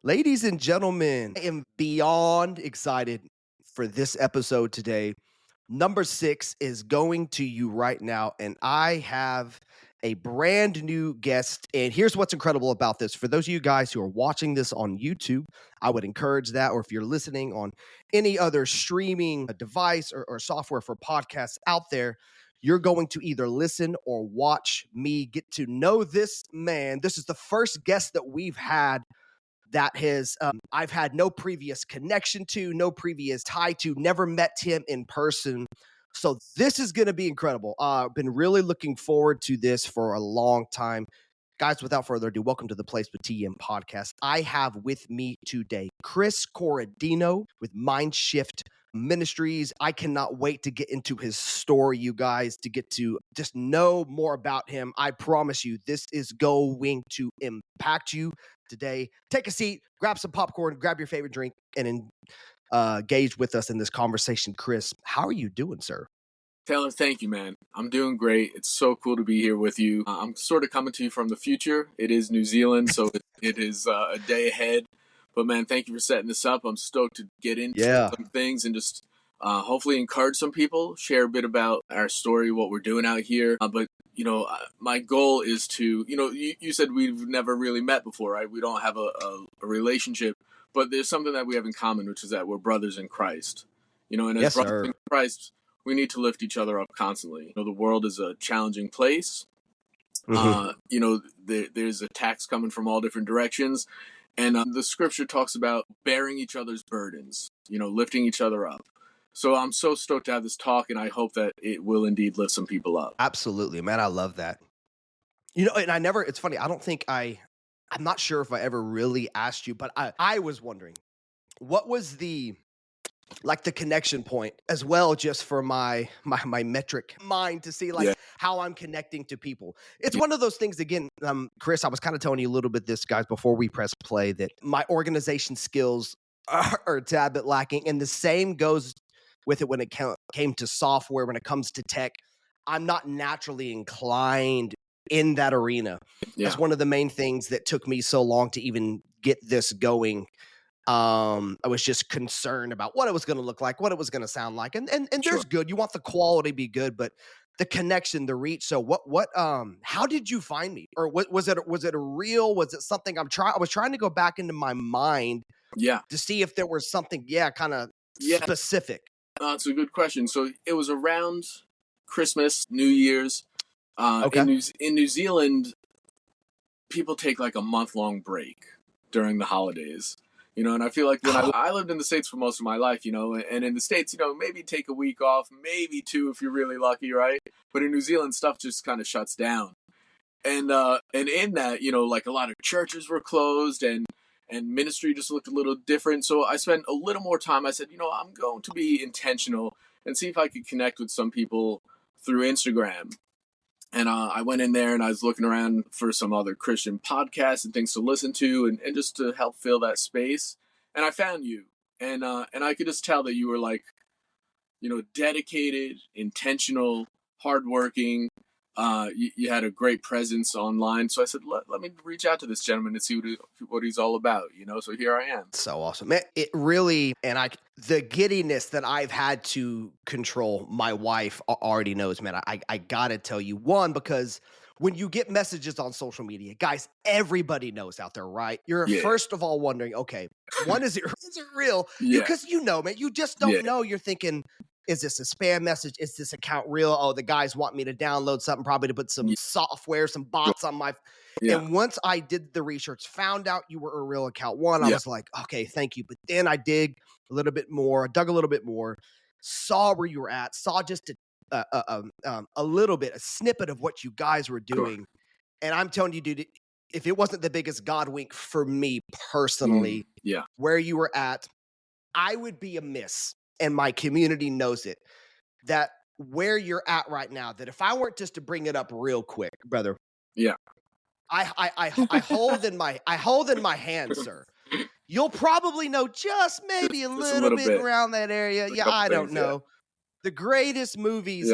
Ladies and gentlemen, I am beyond excited for this episode today. Number 6 is going to you right now, and I have a brand new guest. And here's what's incredible about this. For those of you guys who are watching this on YouTube, I would encourage that. Or if you're listening on any other streaming device or software for podcasts out there, you're going to either listen or watch me get to know this man. This is the first guest that we've had that has I've had no previous connection to, no previous tie to, never met him in person. So this is going to be incredible. Been really looking forward to this for a long time. Guys, without further ado, welcome to the Place with TM podcast. I have with me today Chris Corradino with Mindshift Ministries. I cannot wait to get into his story, you guys, to get to just know more about him. I promise you, this is going to impact you today. Take a seat, grab some popcorn, grab your favorite drink, and engage with us in this conversation. Chris, how are you doing, sir? Taylor, thank you, man. I'm doing great. It's so cool to be here with you. I'm sort of coming to you from the future. It is New Zealand, so it is a day ahead. But, man, thank you for setting this up. I'm stoked to get into some things and just hopefully encourage some people, share a bit about our story, what we're doing out here. My goal is to, you said we've never really met before, right? We don't have a relationship, but there's something that we have in common, which is that we're brothers in Christ. And as brothers in Christ, we need to lift each other up constantly. The world is a challenging place. There's attacks coming from all different directions. And the scripture talks about bearing each other's burdens, lifting each other up. So I'm so stoked to have this talk, and I hope that it will indeed lift some people up. Absolutely, man. I love that. And it's funny, I'm not sure if I ever really asked you, but I was wondering, what was the connection point as well, just for my metric mind to see how I'm connecting to people. It's one of those things, again, Chris, I was kind of telling you a little bit this, guys, before we press play, that my organization skills are a tad bit lacking. And the same goes with it when it came to software, when it comes to tech. I'm not naturally inclined in that arena. Yeah. That's one of the main things that took me so long to even get this going. I was just concerned about what it was going to look like, what it was going to sound like. And there's good. You want the quality to be good, but the connection, the reach. So how did you find me? Or was it a real, was it something I was trying to go back into my mind to see if there was something, kind of specific. It's a good question. So it was around Christmas, New Year's. Okay. In New Zealand, people take like a month-long break during the holidays. And I feel like when I lived in the States for most of my life, and in the States, maybe take a week off, maybe two if you're really lucky, right? But in New Zealand, stuff just kind of shuts down. And in that, like a lot of churches were closed and ministry just looked a little different. So I spent a little more time. I said, I'm going to be intentional and see if I could connect with some people through Instagram. And I went in there and I was looking around for some other Christian podcasts and things to listen to and just to help fill that space. And I found you. And I could just tell that you were dedicated, intentional, hardworking. You had a great presence online. So I said, let me reach out to this gentleman and see what he's all about, So here I am. So awesome. Man, it really, the giddiness that I've had to control, my wife already knows, man. I got to tell you, one, because when you get messages on social media, guys, everybody knows out there, right? You're first of all wondering, okay, one, is it real? Because man, you just don't know. You're thinking, is this a spam message? Is this account real? Oh, the guys want me to download something, probably to put some software, some bots on my... And once I did the research, found out you were a real account, I was like, okay, thank you. But then I dug a little bit more, saw where you were at, saw just a little bit, a snippet of what you guys were doing. And I'm telling you, dude, if it wasn't the biggest God wink for me personally, where you were at, I would be amiss. And my community knows it, that where you're at right now, that if I weren't just to bring it up real quick, brother. I hold in my hand, sir. You'll probably know just maybe a little bit around that area. I don't know. The greatest movies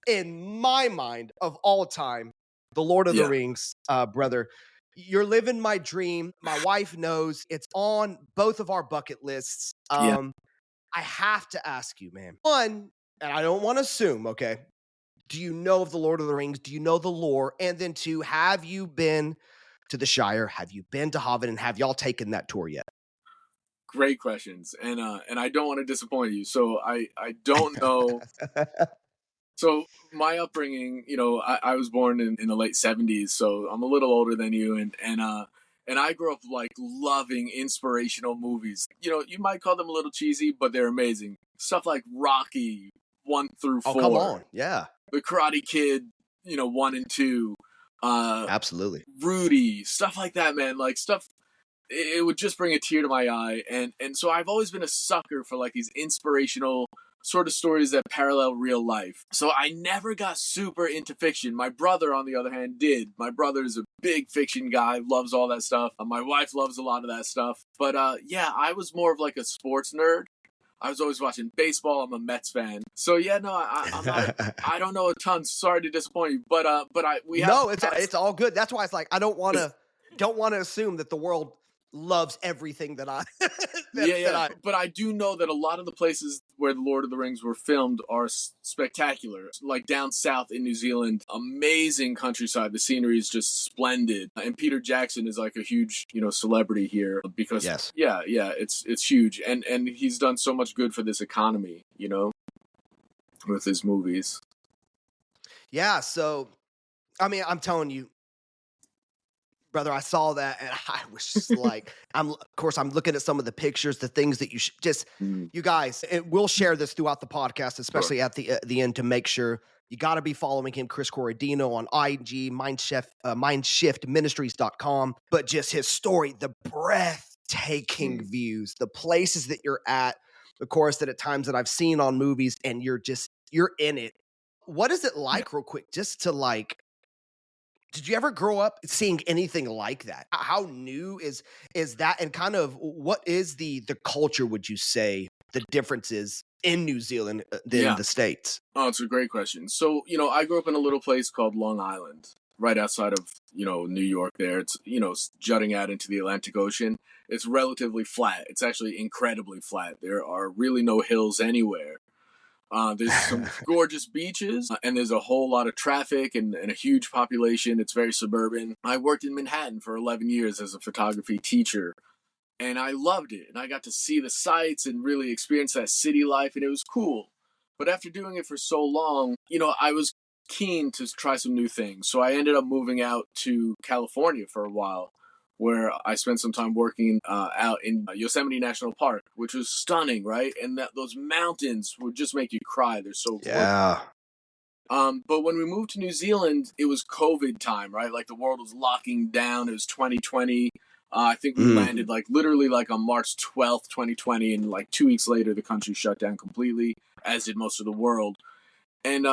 in my mind of all time, The Lord of the Rings, brother. You're living my dream. My wife knows it's on both of our bucket lists. Yeah. I have to ask you, man. One, and I don't want to assume, okay? Do you know of the Lord of the Rings? Do you know the lore? And then two, have you been to the Shire? Have you been to Hobbit? And have y'all taken that tour yet? Great questions, and I don't want to disappoint you. So I don't know. So my upbringing, I was born in the late '70s, so I'm a little older than you, and I grew up like loving inspirational movies. You might call them a little cheesy, but they're amazing. Stuff like Rocky 1 through Oh, come 4, on. Yeah, The Karate Kid, 1 and 2, absolutely. Rudy, stuff like that, man. Like stuff, it would just bring a tear to my eye, and so I've always been a sucker for like these inspirational sort of stories that parallel real life. So I never got super into fiction. My brother, on the other hand, did. My brother is a big fiction guy, loves all that stuff. My wife loves a lot of that stuff. But yeah, I was more of like a sports nerd. I was always watching baseball. I'm a Mets fan. So yeah, no, I'm not. I don't know a ton. Sorry to disappoint you, but we have. No, it's all good. That's why it's like I don't want to assume that the world loves everything that I Yeah, that yeah, I but I do know that a lot of the places where the Lord of the Rings were filmed are spectacular. Like down south in New Zealand, amazing countryside. The scenery is just splendid, and Peter Jackson is like a huge, celebrity here because yes. yeah, it's huge, and he's done so much good for this economy, with his movies. Yeah, so I mean, I'm telling you, brother, I saw that and I was just like, of course, I'm looking at some of the pictures, the things that you should just, Mm, you guys, and we'll share this throughout the podcast, sure. especially at the end to make sure you got to be following him, Chris Corradino on IG, mindshiftministries.com. But just his story, the breathtaking Mm, views, the places that you're at, of course, that at times that I've seen on movies and you're in it. What is it yeah. like, real quick, just to like, did you ever grow up seeing anything like that? How new is that? And kind of what is the culture, would you say, the differences in New Zealand than Yeah. the States? Oh, it's a great question. So, I grew up in a little place called Long Island, right outside of, New York there. It's, jutting out into the Atlantic Ocean. It's relatively flat. It's actually incredibly flat. There are really no hills anywhere. There's some gorgeous beaches, and there's a whole lot of traffic and a huge population. It's very suburban. I worked in Manhattan for 11 years as a photography teacher, and I loved it. And I got to see the sights and really experience that city life, and it was cool. But after doing it for so long, I was keen to try some new things. So I ended up moving out to California for a while, where I spent some time working out in Yosemite National Park, which was stunning, right? And those mountains would just make you cry. They're so gorgeous. Yeah. But when we moved to New Zealand, it was COVID time, right? Like the world was locking down. It was 2020. I think we Mm. landed like literally like on March 12th, 2020, and like 2 weeks later, the country shut down completely, as did most of the world. And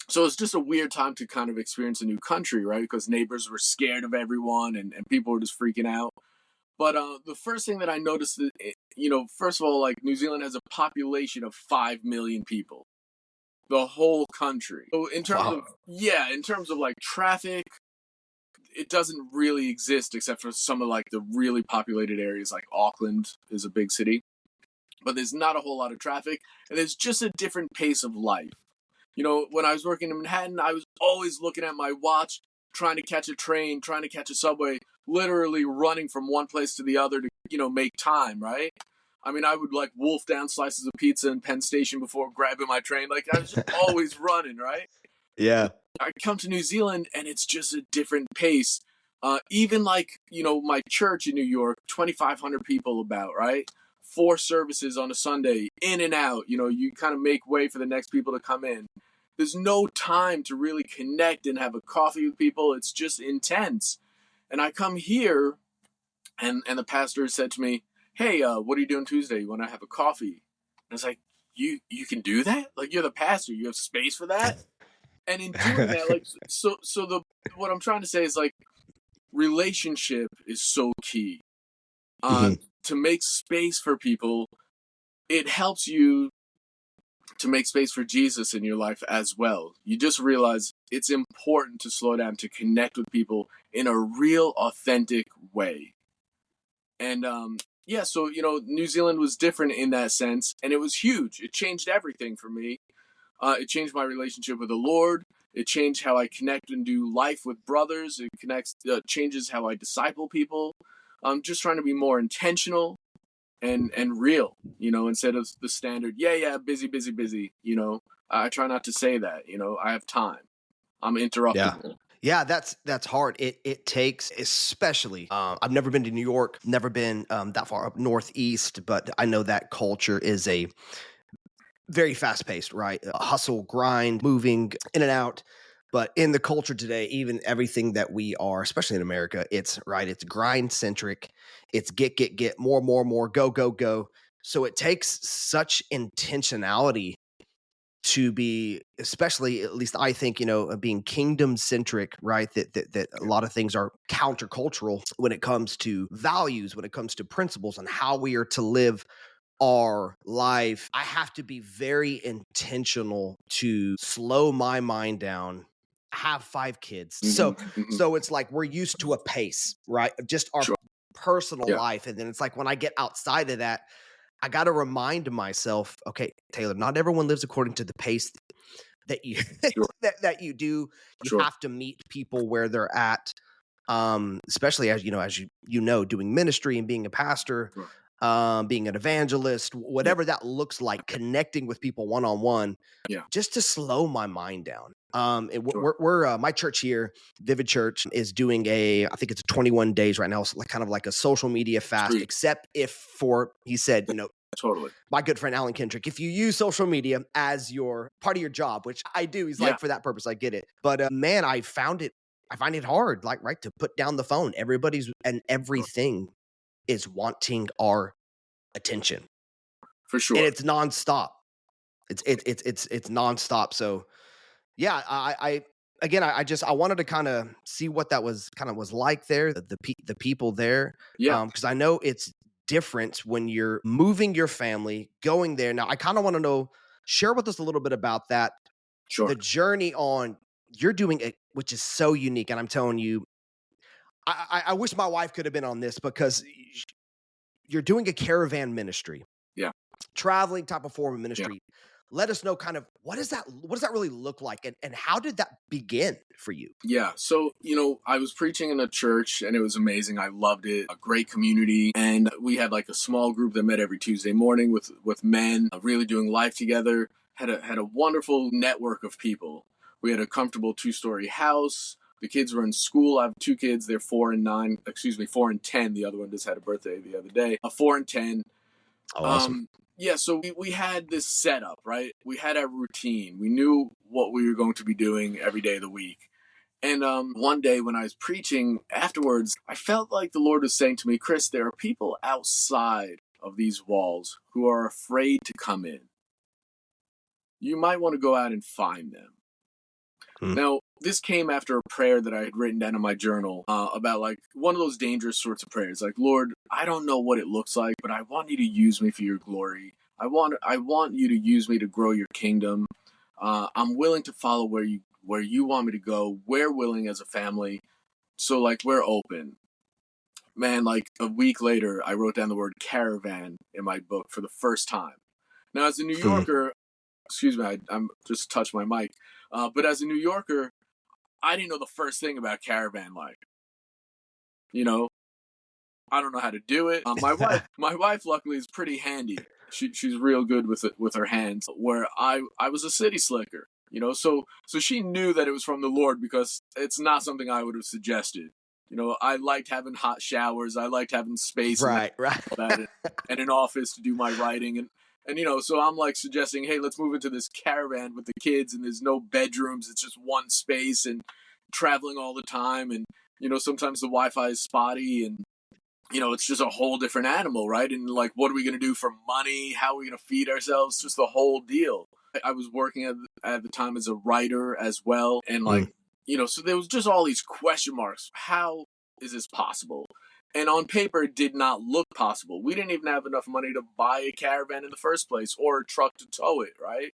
so it's just a weird time to kind of experience a new country, right? Because neighbors were scared of everyone, and people were just freaking out. But the first thing that I noticed, first of all, like New Zealand has a population of 5 million people, the whole country. So Wow. in terms of like traffic, it doesn't really exist except for some of like the really populated areas. Like Auckland is a big city, but there's not a whole lot of traffic, and there's just a different pace of life. When I was working in Manhattan, I was always looking at my watch, trying to catch a train, trying to catch a subway, literally running from one place to the other to, make time, right? I mean, I would like wolf down slices of pizza in Penn Station before grabbing my train. Like, I was just always running, right? Yeah. I come to New Zealand and it's just a different pace. Even like, my church in New York, 2,500 people about, right? 4 services on a Sunday, in and out. You kind of make way for the next people to come in. There's no time to really connect and have a coffee with people. It's just intense. And I come here, and the pastor said to me, "Hey, what are you doing Tuesday? You want to have a coffee?" And I was like, "You can do that? Like, you're the pastor. You have space for that?" And in doing that, like, so what I'm trying to say is like, relationship is so key. Mhm. To make space for people, it helps you to make space for Jesus in your life as well. You just realize it's important to slow down, to connect with people in a real, authentic way. And yeah, so, New Zealand was different in that sense, and it was huge. It changed everything for me. It changed my relationship with the Lord. It changed how I connect and do life with brothers. It changes how I disciple people. I'm just trying to be more intentional and real, instead of the standard, yeah, busy, busy, busy. I try not to say that. I have time. I'm Yeah. interruptible. Yeah, that's hard. It takes, especially. I've never been to New York, never been that far up northeast, but I know that culture is a very fast paced, right? A hustle, grind, moving in and out. But in the culture today, even everything that we are, especially in America, it's right. It's grind centric. It's get, more, more, more, go, go, go. So it takes such intentionality to be, especially, at least I think, being kingdom centric, right? That a lot of things are countercultural when it comes to values, when it comes to principles, and how we are to live our life. I have to be very intentional to slow my mind down. I have 5 kids. So it's like we're used to a pace, right? Of just our Sure. personal Yeah. life. And then it's like when I get outside of that, I got to remind myself, okay, Taylor, not everyone lives according to the pace that you Sure. that you do. You Sure. have to meet people where they're at. Especially as doing ministry and being a pastor, Sure. being an evangelist, whatever that looks like, connecting with people one on one, Yeah. just to slow my mind down. And Sure. we're my church here, Vivid Church, is doing I think it's 21 days right now. It's like kind of like a social media fast, Sweet. except he said, Totally. my good friend Alan Kendrick, if you use social media as your part of your job, which I do, he's Yeah. like, for that purpose, I get it. But man, I find it hard, like, right, to put down the phone. Everything is wanting our attention, For sure. and it's nonstop. It's nonstop. So yeah, I wanted to kind of see what that was like there, the people there, Yeah. because I know it's different when you're moving your family, going there. Now, I kind of want to know, share with us a little bit about that, Sure. the journey on you're doing it, which is so unique. And I'm telling you, I wish my wife could have been on this, because you're doing a caravan ministry, Yeah. traveling type of form of Yeah. ministry. Let us know kind of what does that really look like, and how did that begin for you? Yeah. So, I was preaching in a church and it was amazing. I loved it. A great community. And we had like a small group that met every Tuesday morning with men, really doing life together. Had a wonderful network of people. We had a comfortable 2-story house. The kids were in school. I have 2 kids. They're 4 and 9. Excuse me, 4 and 10. The other one just had a birthday the other day. 4 and 10. Oh, awesome. Yeah, so we had this setup, right? We had our routine. We knew what we were going to be doing every day of the week. And one day when I was preaching afterwards, I felt like the Lord was saying to me, Chris, there are people outside of these walls who are afraid to come in. You might want to go out and find them. Now, this came after a prayer that I had written down in my journal about like one of those dangerous sorts of prayers. Like, Lord, I don't know what it looks like, but I want you to use me for your glory. I want you to use me to grow your kingdom. I'm willing to follow where you want me to go. We're willing as a family. So like we're open. Man, like a week later, I wrote down the word caravan in my book for the first time. Now, as a New Yorker, excuse me, I'm just touched my mic. But as a New Yorker, I didn't know the first thing about caravan life. I don't know how to do it. My wife, luckily, is pretty handy. She's real good with her hands. Where I was a city slicker. So she knew that it was from the Lord, because it's not something I would have suggested. I liked having hot showers. I liked having space, right, and an office to do my writing, and so I'm like suggesting, hey, let's move into this caravan with the kids, and there's no bedrooms. It's just one space, and traveling all the time, and sometimes the Wi-Fi is spotty, and it's just a whole different animal, right? And like, what are we going to do for money? How are we going to feed ourselves? Just the whole deal. I was working at the time as a writer as well. And like, so there was just all these question marks. How is this possible? And on paper, it did not look possible. We didn't even have enough money to buy a caravan in the first place, or a truck to tow it, right?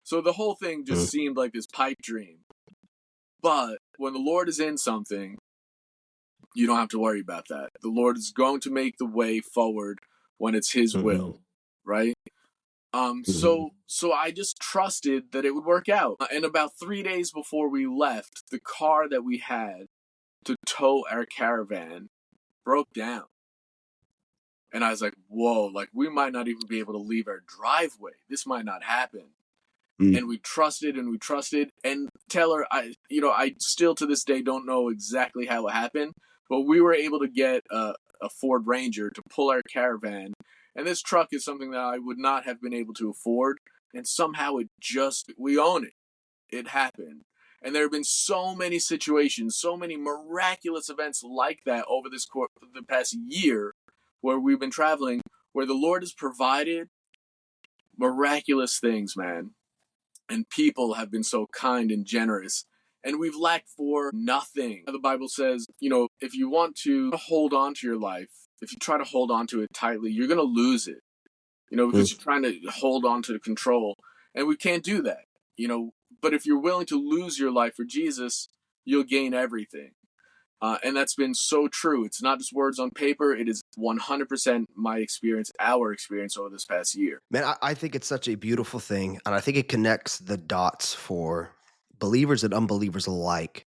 So the whole thing just seemed like this pipe dream. But when the Lord is in something, you don't have to worry about that. The Lord is going to make the way forward when it's His will, right? So I just trusted that it would work out. And about 3 days before we left, the car that we had to tow our caravan broke down. And I was like, whoa, like we might not even be able to leave our driveway. This might not happen. And we trusted and we trusted. And Taylor, I still to this day don't know exactly how it happened, but we were able to get a Ford Ranger to pull our caravan. And this truck is something that I would not have been able to afford. And somehow we own it. It happened. And there have been so many situations, so many miraculous events like that over the past year where we've been traveling, where the Lord has provided miraculous things, man. And people have been so kind and generous. And we've lacked for nothing. The Bible says, if you want to hold on to your life, if you try to hold on to it tightly, you're going to lose it, because you're trying to hold on to the control. And we can't do that, But if you're willing to lose your life for Jesus, you'll gain everything. And that's been so true. It's not just words on paper. It is 100% my experience, our experience over this past year. Man, I think it's such a beautiful thing. And I think it connects the dots for believers and unbelievers alike.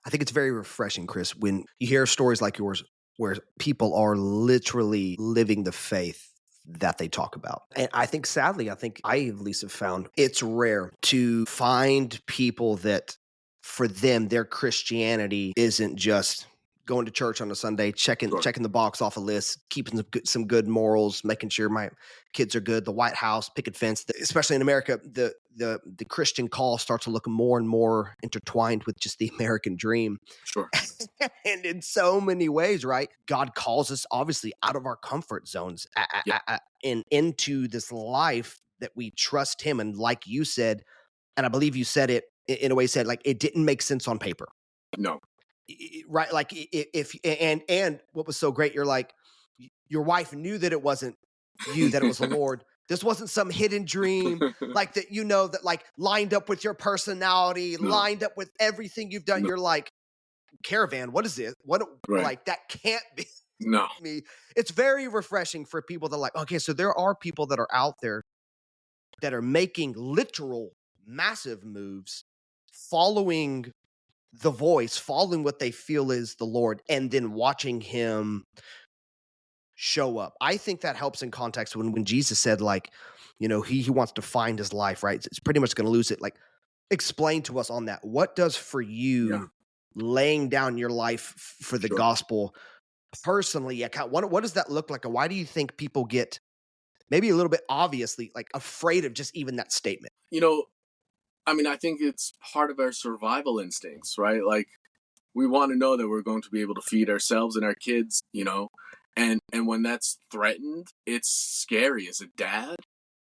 I think it's very refreshing, Chris, when you hear stories like yours where people are literally living the faith that they talk about. And I think, sadly, I at least have found it's rare to find people that for them, their Christianity isn't just going to church on a Sunday, checking the box off a list, keeping some good morals, making sure my kids are good, the White House, picket fence. Especially in America, the Christian call starts to look more and more intertwined with just the American dream. Sure. And in so many ways, right? God calls us obviously out of our comfort zones and into this life that we trust Him. And like you said, and I believe you said it in a way, said like it didn't make sense on paper. No. Right. Like if and what was so great, you're like, your wife knew that it wasn't you, that it was the Lord. This wasn't some hidden dream, like that, that like lined up with your personality, lined up with everything you've done. You're like, caravan, what is it? Like that can't be me. It's very refreshing for people that are like, okay, so there are people that are out there that are making literal massive moves, following the voice, following what they feel is the Lord, and then watching Him show up. I think that helps in context when Jesus said, like, he wants to find his life, right? It's pretty much going to lose it. Like, explain to us on that. What does for you laying down your life for the gospel personally, what does that look like? And why do you think people get maybe a little bit obviously like afraid of just even that statement? I think it's part of our survival instincts, right? Like we want to know that we're going to be able to feed ourselves and our kids, and when that's threatened, it's scary as a dad.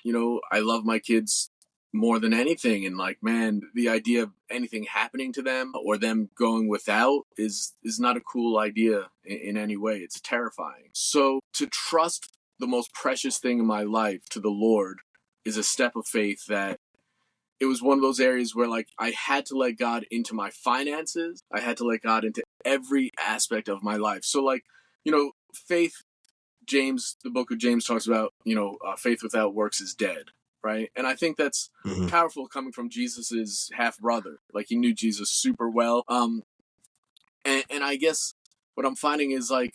I love my kids more than anything. And like, man, the idea of anything happening to them or them going without is not a cool idea in any way. It's terrifying. So to trust the most precious thing in my life to the Lord is a step of faith that it was one of those areas where like I had to let God into my finances. I had to let God into every aspect of my life. So like, faith, the book of James talks about, faith without works is dead. Right. And I think that's powerful coming from Jesus's half brother. Like he knew Jesus super well. And I guess what I'm finding is like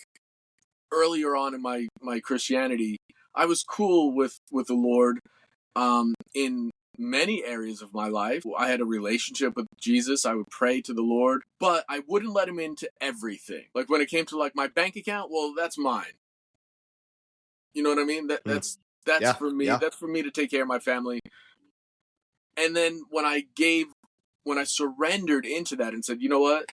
earlier on in my Christianity, I was cool with the Lord in many areas of my life. I had a relationship with Jesus. I would pray to the Lord, but I wouldn't let him into everything. Like when it came to like my bank account, well, that's mine. You know what I mean? That's for me. Yeah. That's for me to take care of my family. And then when I surrendered into that and said, you know what?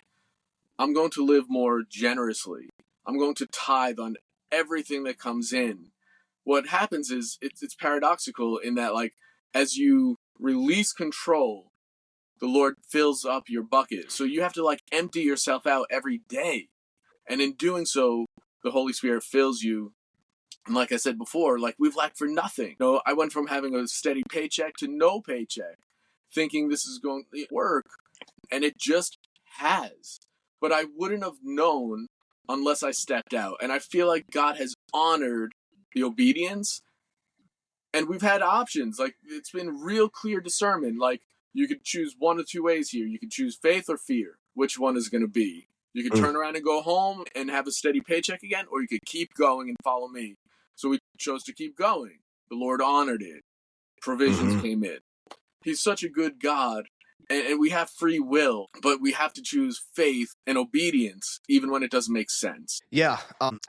I'm going to live more generously. I'm going to tithe on everything that comes in. What happens is it's paradoxical in that like as you release control, the Lord fills up your bucket. So you have to like empty yourself out every day. And in doing so, the Holy Spirit fills you. And like I said before, like we've lacked for nothing. I went from having a steady paycheck to no paycheck. thinking this is going to work, and it just has. But I wouldn't have known unless I stepped out. And I feel like God has honored the obedience, and we've had options. Like, it's been real clear discernment. Like, you could choose one of two ways here. You could choose faith or fear. Which one is going to be? You could turn around and go home and have a steady paycheck again, or you could keep going and follow me. So we chose to keep going. The Lord honored it. Provisions came in. He's such a good God, and we have free will, but we have to choose faith and obedience, even when it doesn't make sense. Yeah.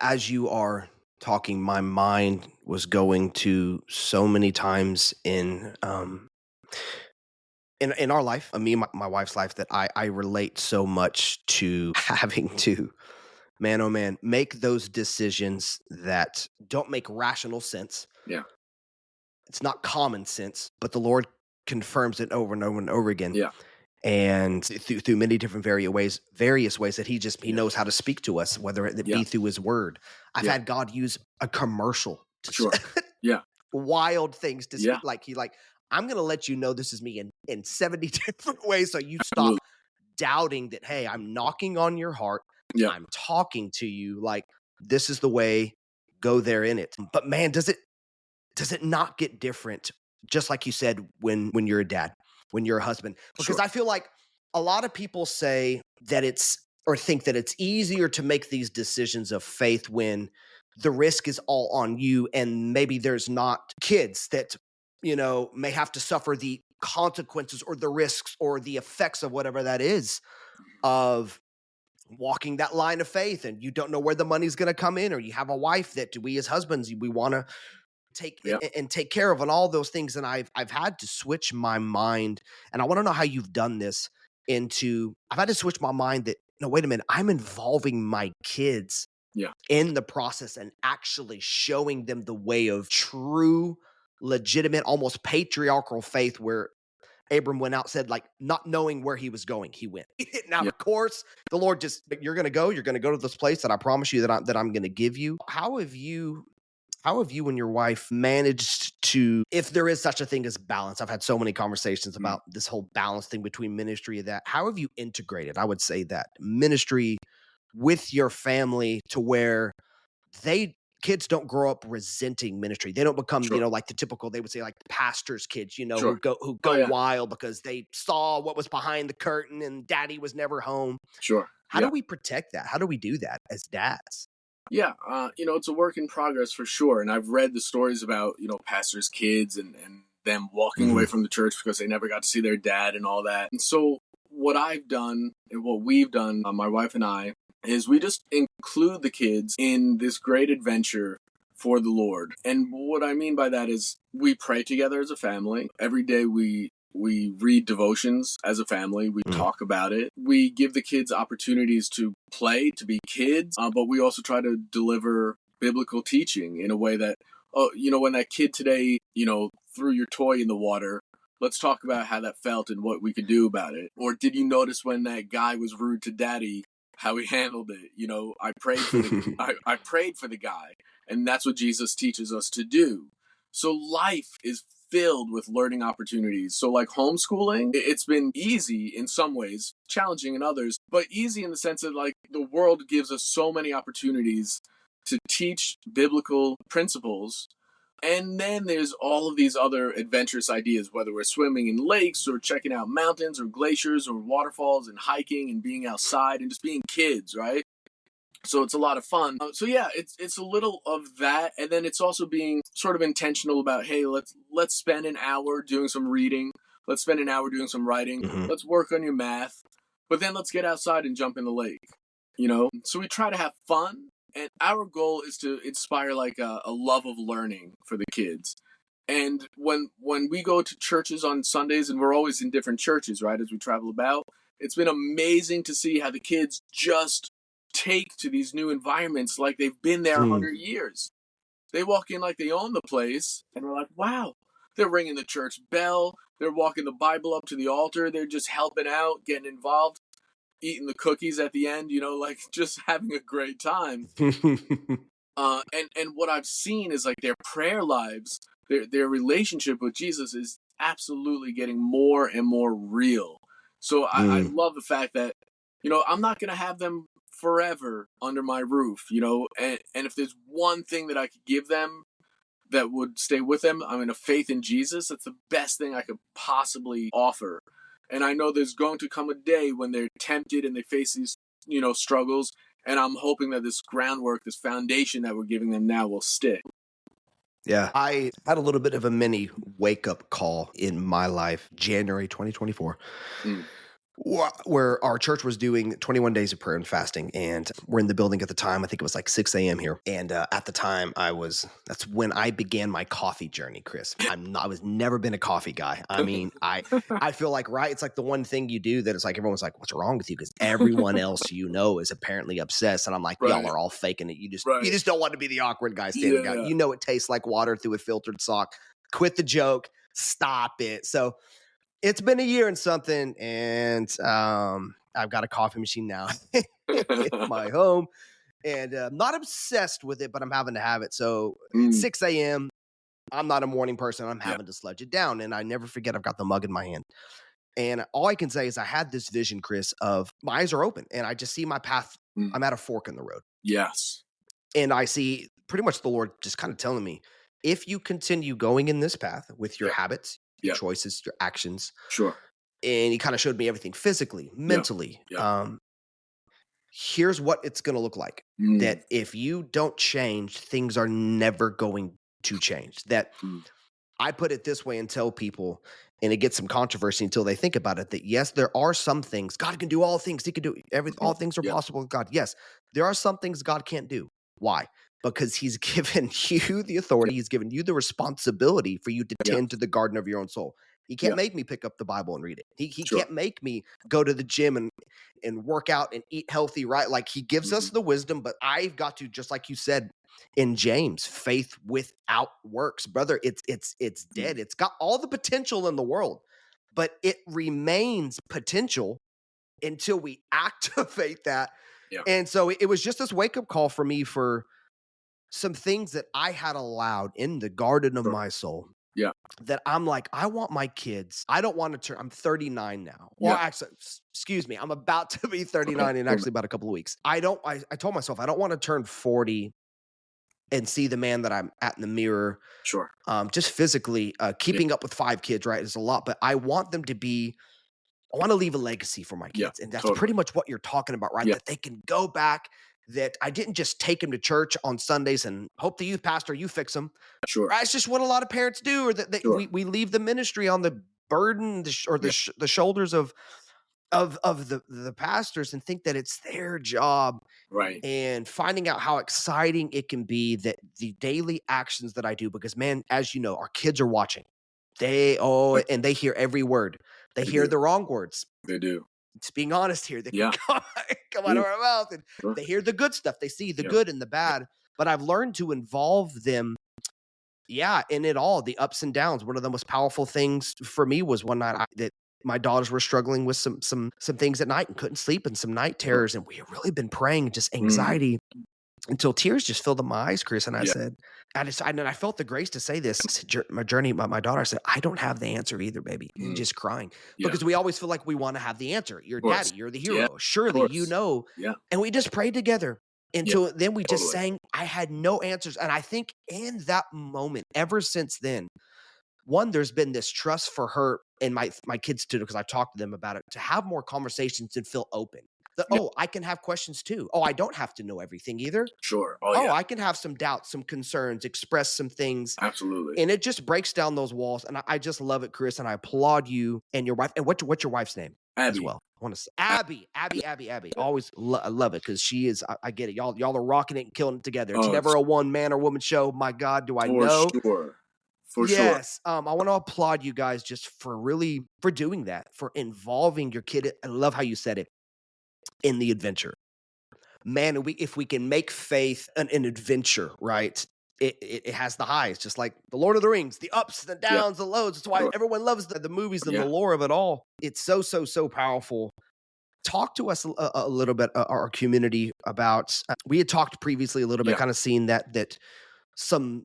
As you are talking, my mind was going to so many times in our life, me and my wife's life, that I relate so much to having to, man, oh man, make those decisions that don't make rational sense. Yeah. It's not common sense, but the Lord confirms it over and over and over again. Yeah. And through many different various ways that he knows how to speak to us, whether it be through his word. I've had God use a commercial to wild things to speak. Like, I'm going to let you know this is me in 70 different ways. So you stop doubting that, hey, I'm knocking on your heart. Yeah. I'm talking to you. Like, this is the way, go there in it. But man, does it not get different? Just like you said, when you're a dad, when you're a husband, because I feel like a lot of people say that think that it's easier to make these decisions of faith when the risk is all on you, and maybe there's not kids that, may have to suffer the consequences or the risks or the effects of whatever that is of walking that line of faith, and you don't know where the money's going to come in, or you have a wife that we as husbands, we want to take care of, and all those things. And I've had to switch my mind, and I want to know how you've done this. I've had to switch my mind that, no, wait a minute, I'm involving my kids in the process and actually showing them the way of true, legitimate, almost patriarchal faith, where Abram went out, said, like, not knowing where he was going, he went. Now, of course, the Lord just, you're going to go to this place that I promise you that I'm going to give you. How have you and your wife managed to, if there is such a thing as balance? I've had so many conversations about this whole balance thing between ministry and that. How have you integrated, I would say, that ministry with your family to where kids don't grow up resenting ministry? They don't become, like the typical, they would say, like pastor's kids, who go wild because they saw what was behind the curtain and daddy was never home. How do we protect that? How do we do that as dads? Yeah, it's a work in progress for sure. And I've read the stories about, pastors' kids and them walking away from the church because they never got to see their dad and all that. And so what I've done and what we've done, my wife and I, is we just include the kids in this great adventure for the Lord. And what I mean by that is we pray together as a family. Every day we read devotions as a family. We talk about it. We give the kids opportunities to play, to be kids, but we also try to deliver biblical teaching in a way that, when that kid today, threw your toy in the water, let's talk about how that felt and what we could do about it. Or did you notice when that guy was rude to daddy, how he handled it? I prayed for I prayed for the guy, and that's what Jesus teaches us to do. So life is filled with learning opportunities. So like homeschooling, it's been easy in some ways, challenging in others, but easy in the sense that, like, the world gives us so many opportunities to teach biblical principles. And then there's all of these other adventurous ideas, whether we're swimming in lakes or checking out mountains or glaciers or waterfalls and hiking and being outside and just being kids, right? So it's a lot of fun. So yeah, it's a little of that, and then it's also being sort of intentional about, hey, let's spend an hour doing some reading, let's spend an hour doing some writing, let's work on your math, but then let's get outside and jump in the lake, So we try to have fun, and our goal is to inspire like a love of learning for the kids. And when we go to churches on Sundays, and we're always in different churches, right, as we travel about, it's been amazing to see how the kids just take to these new environments like they've been there 100 years. They walk in like they own the place, and we're like, wow. They're ringing the church bell. They're walking the Bible up to the altar. They're just helping out, getting involved, eating the cookies at the end, like just having a great time. And what I've seen is like their prayer lives, their relationship with Jesus absolutely getting more and more real. So I Mm, love the fact that, I'm not going to have them forever under my roof, and if there's one thing that I could give them that would stay with them, I mean, a faith in Jesus, that's the best thing I could possibly offer. And I know there's going to come a day when they're tempted and they face these, struggles. And I'm hoping that this groundwork, this foundation that we're giving them now will stick. yeah. I had a little bit of a mini wake up call in my life, January 2024. Mm. Where our church was doing 21 days of prayer and fasting, and we're in the building at the time. I think it was like 6 a.m. here, and at the time, that's when I began my coffee journey, Chris. I was never been a coffee guy. I mean, I feel like, right, it's like the one thing you do that it's like everyone's like, what's wrong with you? Because everyone else is apparently obsessed, and I'm like, y'all Right. are all faking it. You Right. just don't want to be the awkward guy standing out. Yeah. It tastes like water through a filtered sock. Quit the joke. Stop it. So it's been a year and something, and I've got a coffee machine now in my home, and I'm not obsessed with it, but I'm having to have it. So it's Mm. 6 a.m. I'm not a morning person. I'm Yeah. having to sludge it down, and I never forget I've got the mug in my hand. And all I can say is I had this vision, Chris, of my eyes are open, and I just see my path. Mm. I'm at a fork in the road. Yes. And I see pretty much the Lord just kind of telling me, if you continue going in this path with your Yep. habits, your Yep. choices, your actions, Sure. and he kind of showed me everything physically, mentally. Yeah. Here's what it's going to look like. Mm. That if you don't change, things are never going to change. That I put it this way and tell people, and it gets some controversy until they think about it, that yes, there are some things God can do all things. He can do everything. All things are Yeah. possible with God. Yes, there are some things God can't do. Why? Because he's given you the authority. He's given you the responsibility for you to Yeah. tend to the garden of your own soul. He can't Yeah. make me pick up the Bible and read it. He Sure. can't make me go to the gym and work out and eat healthy, right? Like he gives us the wisdom, but I've got to, just like you said in James, faith without works, brother, it's dead. It's got all the potential in the world, but it remains potential until we activate that. Yeah. And so it was just this wake up call for me for some things that I had allowed in the garden of my soul. Yeah. That I'm like, I want my kids. I don't want to turn, I'm 39 now. Well, Yeah. actually, excuse me, I'm about to be 39 in actually about a couple of weeks. I told myself, I don't want to turn 40 and see the man that I'm at in the mirror. Sure. Just physically, keeping up with 5 kids, right, is a lot, but I want them to be, I want to leave a legacy for my Yeah, kids. And that's totally. pretty much what you're talking about, right? Yeah. That they can go back, that I didn't just take them to church on Sundays and hope the youth pastor, you fix them. Sure. Right? It's just what a lot of parents do, or that Sure. we leave the ministry on the burden the shoulders of the pastors and think that it's their job. Right. And finding out how exciting it can be, that the daily actions that I do, because man, as you know, our kids are watching. And they hear every word. They hear do. the wrong words. They do. Just being honest here. They Yeah. come out of our mouth, and Sure. they hear the good stuff. They see the Yeah. good and the bad. But I've learned to involve them, in it all, the ups and downs. One of the most powerful things for me was one night that my daughters were struggling with some things at night and couldn't sleep, and some night terrors. And we had really been praying, just anxiety, until tears just filled up my eyes, Chris. And I said, and I felt the grace to say this. I said, my journey, my daughter, I said, I don't have the answer either, baby. And just crying. Yeah. Because we always feel like we want to have the answer. You're course. daddy, you're the Yeah, hero. Surely you know. Yeah. And we just prayed together. Until then we just totally. sang. I had no answers. And I think in that moment, ever since then, one, there's been this trust for her and my kids too, because I've talked to them about it, to have more conversations and feel open. That, I can have questions too. I don't have to know everything either. Sure. I can have some doubts, some concerns, express some things. Absolutely. And it just breaks down those walls. And I just love it, Chris. And I applaud you and your wife. And what's your wife's name? Abby. As well. I want to say Abby. Always I love it, because she is. I get it. Y'all are rocking it and killing it together. It's never a one man or woman show. My God, do I know? For sure. Yes. I want to applaud you guys just for doing that, for involving your kid. I love how you said it, in the adventure. Man, if we can make faith an adventure, right? It has the highs, just like the Lord of the Rings, the ups, the downs, the lows. That's why everyone loves the movies and the lore of it all. It's so powerful. Talk to us a little bit, our community, about. We had talked previously a little bit, kind of seeing that some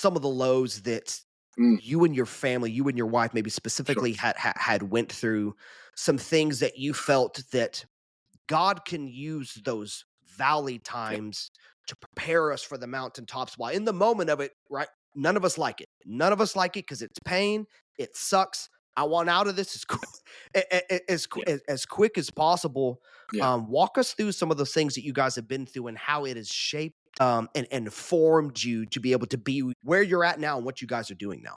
of the lows that you and your family, you and your wife maybe Sure. specifically had went through some things that you felt that God can use those valley Yeah. times to prepare us for the mountaintops. While in the moment of it, right? None of us like it. None of us like it because it's pain. It sucks. I want out of this Yeah. as quick as possible. Yeah. Walk us through some of those things that you guys have been through and how it has shaped and formed you to be able to be where you're at now and what you guys are doing now.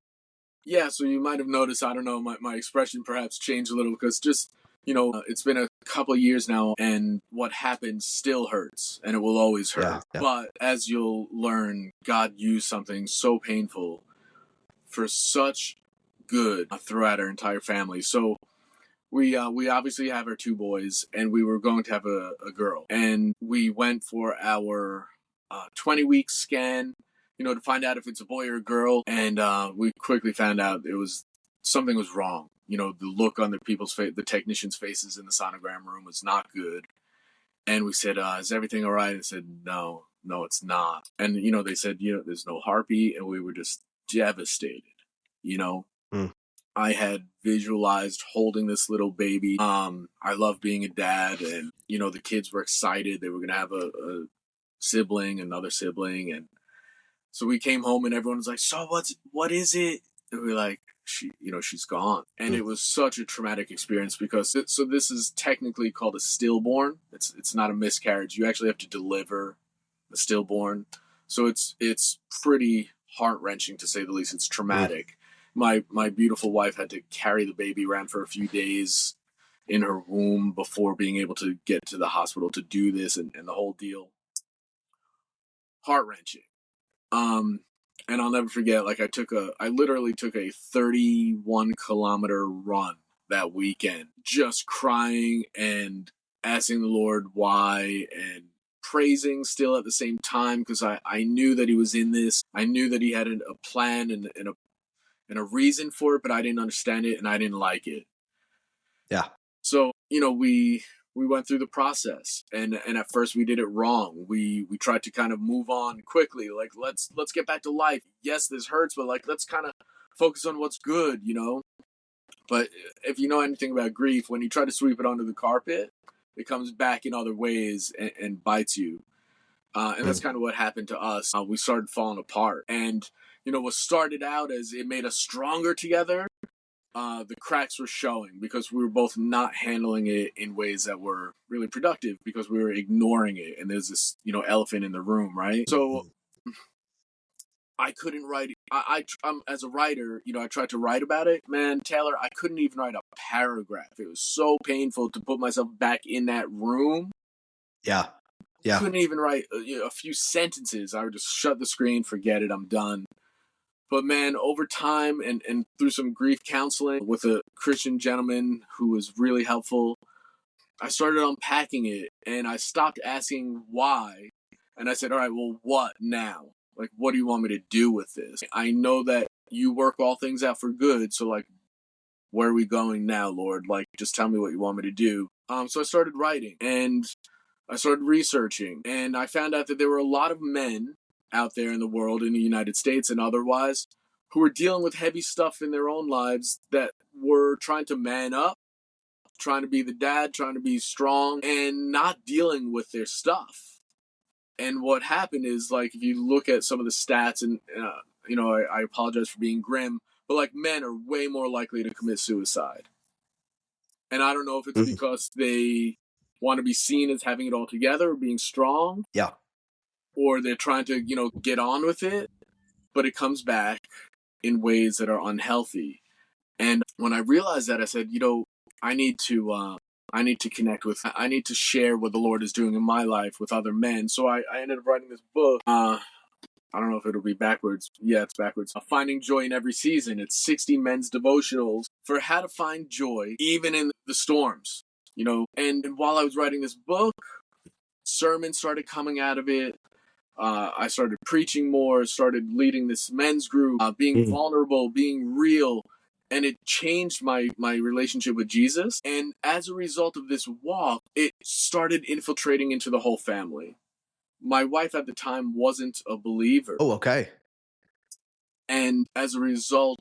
Yeah, so you might have noticed, I don't know, my expression perhaps changed a little because just, it's been a couple years now and what happened still hurts and it will always Yeah, hurt. yeah. But as you'll learn, God used something so painful for such good throughout our entire family. So we obviously have our two boys and we were going to have a girl. And we went for our 20-week scan, to find out if it's a boy or a girl. And we quickly found out something was wrong. The look on the technicians' faces in the sonogram room was not good. And we said, is everything all right? And said, no, it's not. And, they said, there's no heartbeat. And we were just devastated, you know. Mm. I had visualized holding this little baby. I love being a dad, and the kids were excited. They were gonna have a sibling, another sibling, and so we came home, and everyone was like, "So what is it?" And we were like, she's gone, and Mm. it was such a traumatic experience because this is technically called a stillborn. It's not a miscarriage. You actually have to deliver a stillborn, so it's pretty heart wrenching to say the least. It's Mm. traumatic. My beautiful wife had to carry the baby around for a few days in her womb before being able to get to the hospital to do this and the whole deal. Heart wrenching. Um, and I'll never forget. Like I literally took a 31-kilometer run that weekend, just crying and asking the Lord why and praising still at the same time because I knew that He was in this. I knew that He had a plan and a reason for it, but I didn't understand it and I didn't like it. Yeah. So, we went through the process and at first we did it wrong. We tried to kind of move on quickly. Like let's get back to life. Yes, this hurts, but like let's kind of focus on what's good. But if you know anything about grief, when you try to sweep it under the carpet, it comes back in other ways and bites you. And that's Mm. kind of what happened to us. We started falling apart. And, what started out as it made us stronger together, the cracks were showing because we were both not handling it in ways that were really productive because we were ignoring it. And there's this, elephant in the room, right? So Mhm. I couldn't write. As a writer, I tried to write about it. Man, Taylor, I couldn't even write a paragraph. It was so painful to put myself back in that room. Yeah. Yeah. Couldn't even write a few sentences. I would just shut the screen, forget it, I'm done. But man, over time and through some grief counseling with a Christian gentleman who was really helpful, I started unpacking it and I stopped asking why. And I said, all right, well, what now? Like, what do you want me to do with this? I know that you work all things out for good. So, like, where are we going now, Lord? Like, just tell me what you want me to do. So I started writing and I started researching and I found out that there were a lot of men out there in the world, in the United States and otherwise, who were dealing with heavy stuff in their own lives that were trying to man up, trying to be the dad, trying to be strong, and not dealing with their stuff. And what happened is, like, if you look at some of the stats, and, I apologize for being grim, but, like, men are way more likely to commit suicide. And I don't know if it's Mhm. because they want to be seen as having it all together or being strong, Yeah. or they're trying to, get on with it, but it comes back in ways that are unhealthy. And when I realized that, I said, I need to connect with, I need to share what the Lord is doing in my life with other men. So I ended up writing this book. I don't know if it'll be backwards. Yeah, it's backwards. Finding Joy in Every Season. It's 60 men's devotionals for how to find joy even in the storms. And while I was writing this book, sermons started coming out of it. I started preaching more, started leading this men's group, being Mm. vulnerable, being real, and it changed my relationship with Jesus. And as a result of this walk, it started infiltrating into the whole family. My wife at the time wasn't a believer, Oh, okay. and And as a result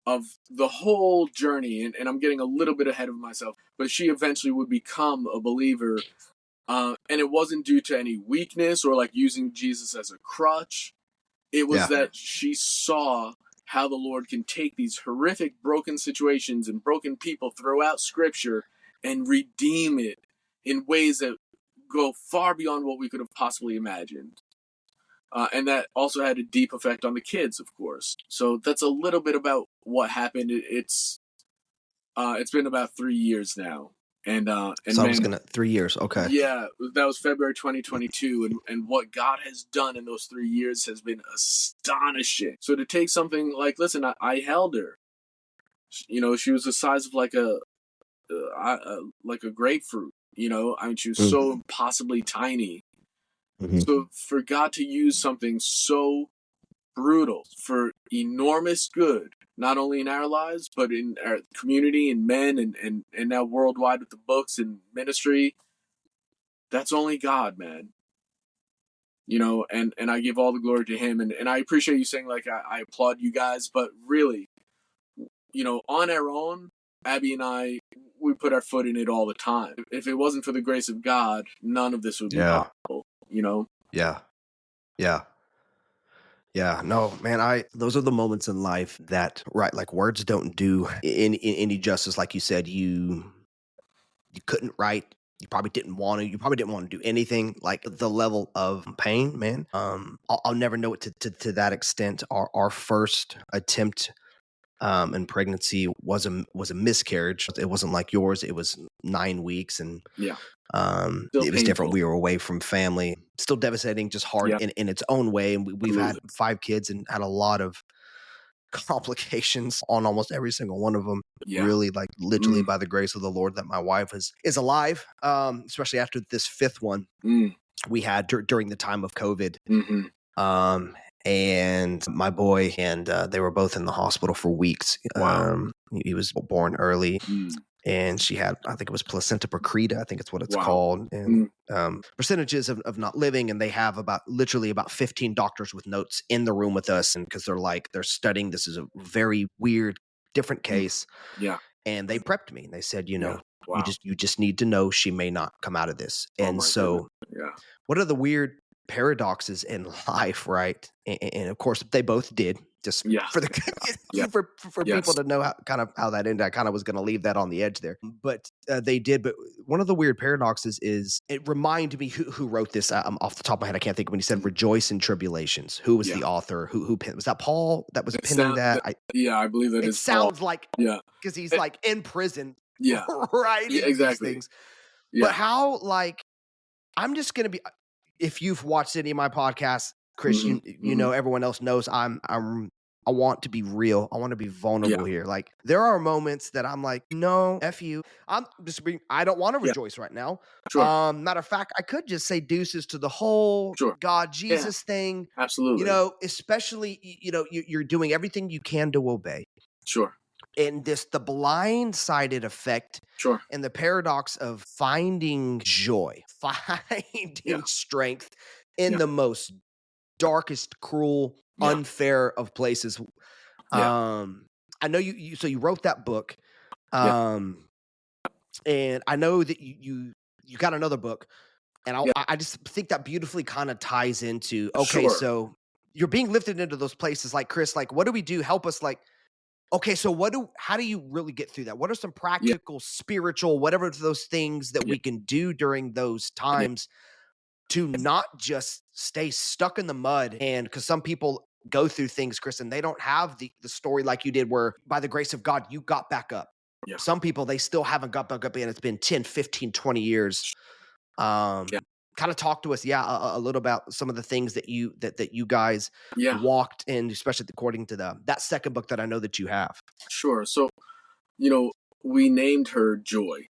of the whole journey, and I'm getting a little bit ahead of myself, but she eventually would become a believer. And it wasn't due to any weakness or like using Jesus as a crutch. It was that she saw how the Lord can take these horrific broken situations and broken people throughout Scripture and redeem it in ways that go far beyond what we could have possibly imagined. And that also had a deep effect on the kids, of course. So that's a little bit about what happened. It's been about 3 years now, and So man, I was gonna 3 years. Okay. yeah, that was February 2022, and what God has done in those 3 years has been astonishing. So to take something like, listen, I held her. You know, she was the size of like a grapefruit. You know, I mean, she was so impossibly tiny. So for God to use something so brutal for enormous good, not only in our lives, but in our community and men and now worldwide with the books and ministry, that's only God, man. You know, and I give all the glory to him. And I appreciate you saying, like, I applaud you guys, but really, you know, on our own, Abby and I, we put our foot in it all the time. If it wasn't for the grace of God, none of this would be possible, you know? Yeah. Yeah. Yeah, no, man, those are the moments in life that, right, like words don't do any justice. Like you said, you couldn't write, you probably didn't want to do anything. Like the level of pain, man. I'll never know it to that extent. Our first attempt in pregnancy was a miscarriage. It wasn't like yours. It was 9 weeks, and Yeah. it was different. We were away from family. Still devastating, just hard in its own way. And we've had 5 kids and had a lot of complications on almost every single one of them. Really, like literally by the grace of the Lord, that my wife is alive. Especially after this 5th one we had during the time of COVID. And my boy, and they were both in the hospital for weeks. Wow. He was born early. And she had, I think it was placenta prurita, I think it's what it's called, and percentages of not living. And they have literally about 15 doctors with notes in the room with us, and because they're studying, this is a very weird, different case. And they prepped me, and they said, you know, you just need to know she may not come out of this. And so, what are the weird paradoxes in life, right? And of course, they both did. Just for the for people to know how that ended. I kind of was going to leave that on the edge there, but they did. But one of the weird paradoxes is, it reminded me who wrote this. Off the top of my head, I can't think. When he said "rejoice in tribulations," who was the author? Who penned? Was that Paul that was penning that? I believe that it sounds Paul. Like because he's like in prison, writing exactly. these things. But how, like, I'm just going to be. If you've watched any of my podcasts, Chris, you know, everyone else knows I want to be real. I want to be vulnerable here. Like, there are moments that I'm like, no, F you. I don't want to rejoice right now. Matter of fact, I could just say deuces to the whole God, Jesus thing. Absolutely. You know, especially, you know, you're doing everything you can to obey. And the blindsided effect and the paradox of finding joy, finding strength in the most darkest, cruel, unfair of places. I know you wrote that book. And I know that you got another book, and I just think that beautifully kind of ties into, okay, so you're being lifted into those places. Like, Chris, like, what do we do? Help us, like, okay, so how do you really get through that? What are some practical, spiritual, whatever those things that we can do during those times to not just stay stuck in the mud? And because some people go through things, Chris, and they don't have the story like you did, where by the grace of God, you got back up. Some people, they still haven't got back up, and it's been 10, 15, 20 years. Kind of talk to us, a little about some of the things that you guys walked in, especially according to that second book that I know that you have. Sure. So, you know, we named her Joy.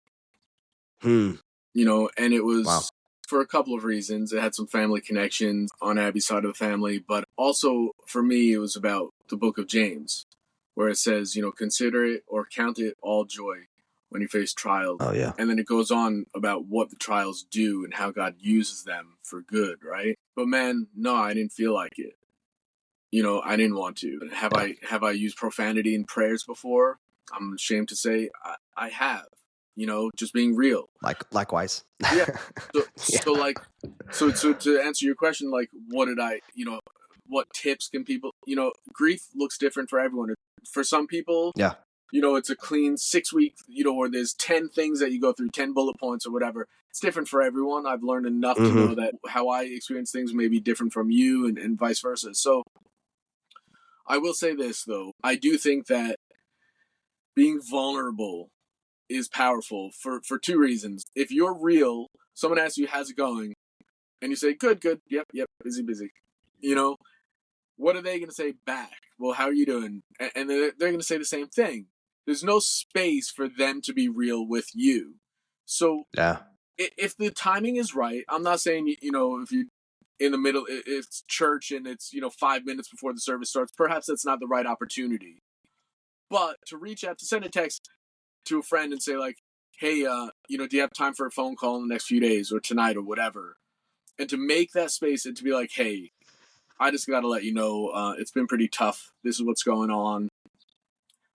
You know, and it was for a couple of reasons. It had some family connections on Abby's side of the family, but also for me, it was about the book of James, where it says, you know, consider it or count it all joy when you face trials. And then it goes on about what the trials do and how God uses them for good, right? But man, no, I didn't feel like it. I didn't want to. Yeah. Have I used profanity in prayers before? I'm ashamed to say I have. Just being real. Likewise. Yeah. So Yeah. so like so to answer your question, like what did I what tips can people grief looks different for everyone. For some people, Yeah. it's a clean 6 week, or there's 10 things that you go through, 10 bullet points or whatever. It's different for everyone. I've learned enough to Mhm. know that how I experience things may be different from you and vice versa. So I will say this though. I do think that being vulnerable is powerful for two reasons. If you're real, someone asks you how's it going, and you say good, good, yep, yep, busy, busy. You know, what are they going to say back? Well, how are you doing? And they're going to say the same thing. There's no space for them to be real with you. So Yeah. if the timing is right, I'm not saying if you in the middle, it's church and it's 5 minutes before the service starts. Perhaps that's not the right opportunity. But to reach out, to send a text to a friend and say like, hey, do you have time for a phone call in the next few days or tonight or whatever? And to make that space and to be like, hey, I just got to let you know, it's been pretty tough. This is what's going on.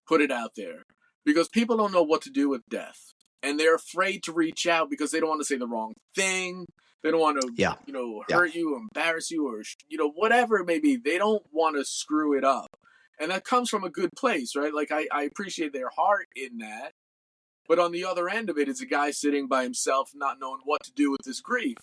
Put it out there because people don't know what to do with death, and they're afraid to reach out because they don't want to say the wrong thing. They don't want to, Yeah. Yeah. hurt you, or embarrass you, or whatever it may be. They don't want to screw it up, and that comes from a good place, right? Like I appreciate their heart in that, but on the other end of it is a guy sitting by himself, not knowing what to do with his grief.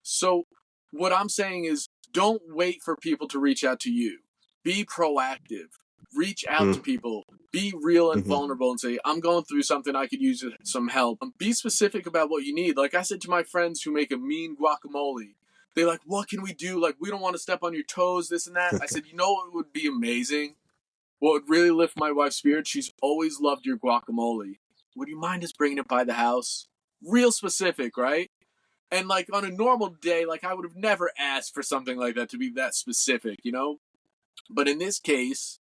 So, what I'm saying is, don't wait for people to reach out to you. Be proactive. Reach out to Mm. people. Be real and Mhm. vulnerable and say, I'm going through something, I could use some help. Be specific about what you need. Like I said to my friends who make a mean guacamole, they're like, what can we do? Like, we don't want to step on your toes, this and that. I said, what would be amazing? What would really lift my wife's spirit? She's always loved your guacamole. Would you mind just bringing it by the house? Real specific, right? And like on a normal day, like I would have never asked for something like that to be that specific. But in this case,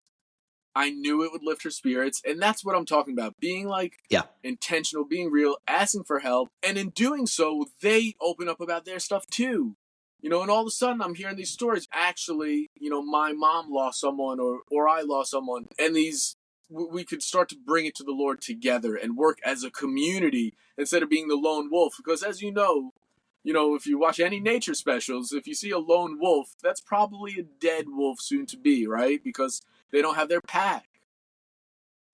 I knew it would lift her spirits, and that's what I'm talking about. Being like Yeah. intentional, being real, asking for help, and in doing so, they open up about their stuff too. And all of a sudden I'm hearing these stories. Actually, my mom lost someone or I lost someone, and we could start to bring it to the Lord together and work as a community instead of being the lone wolf. Because as if you watch any nature specials, if you see a lone wolf, that's probably a dead wolf soon to be, right? Because they don't have their pack.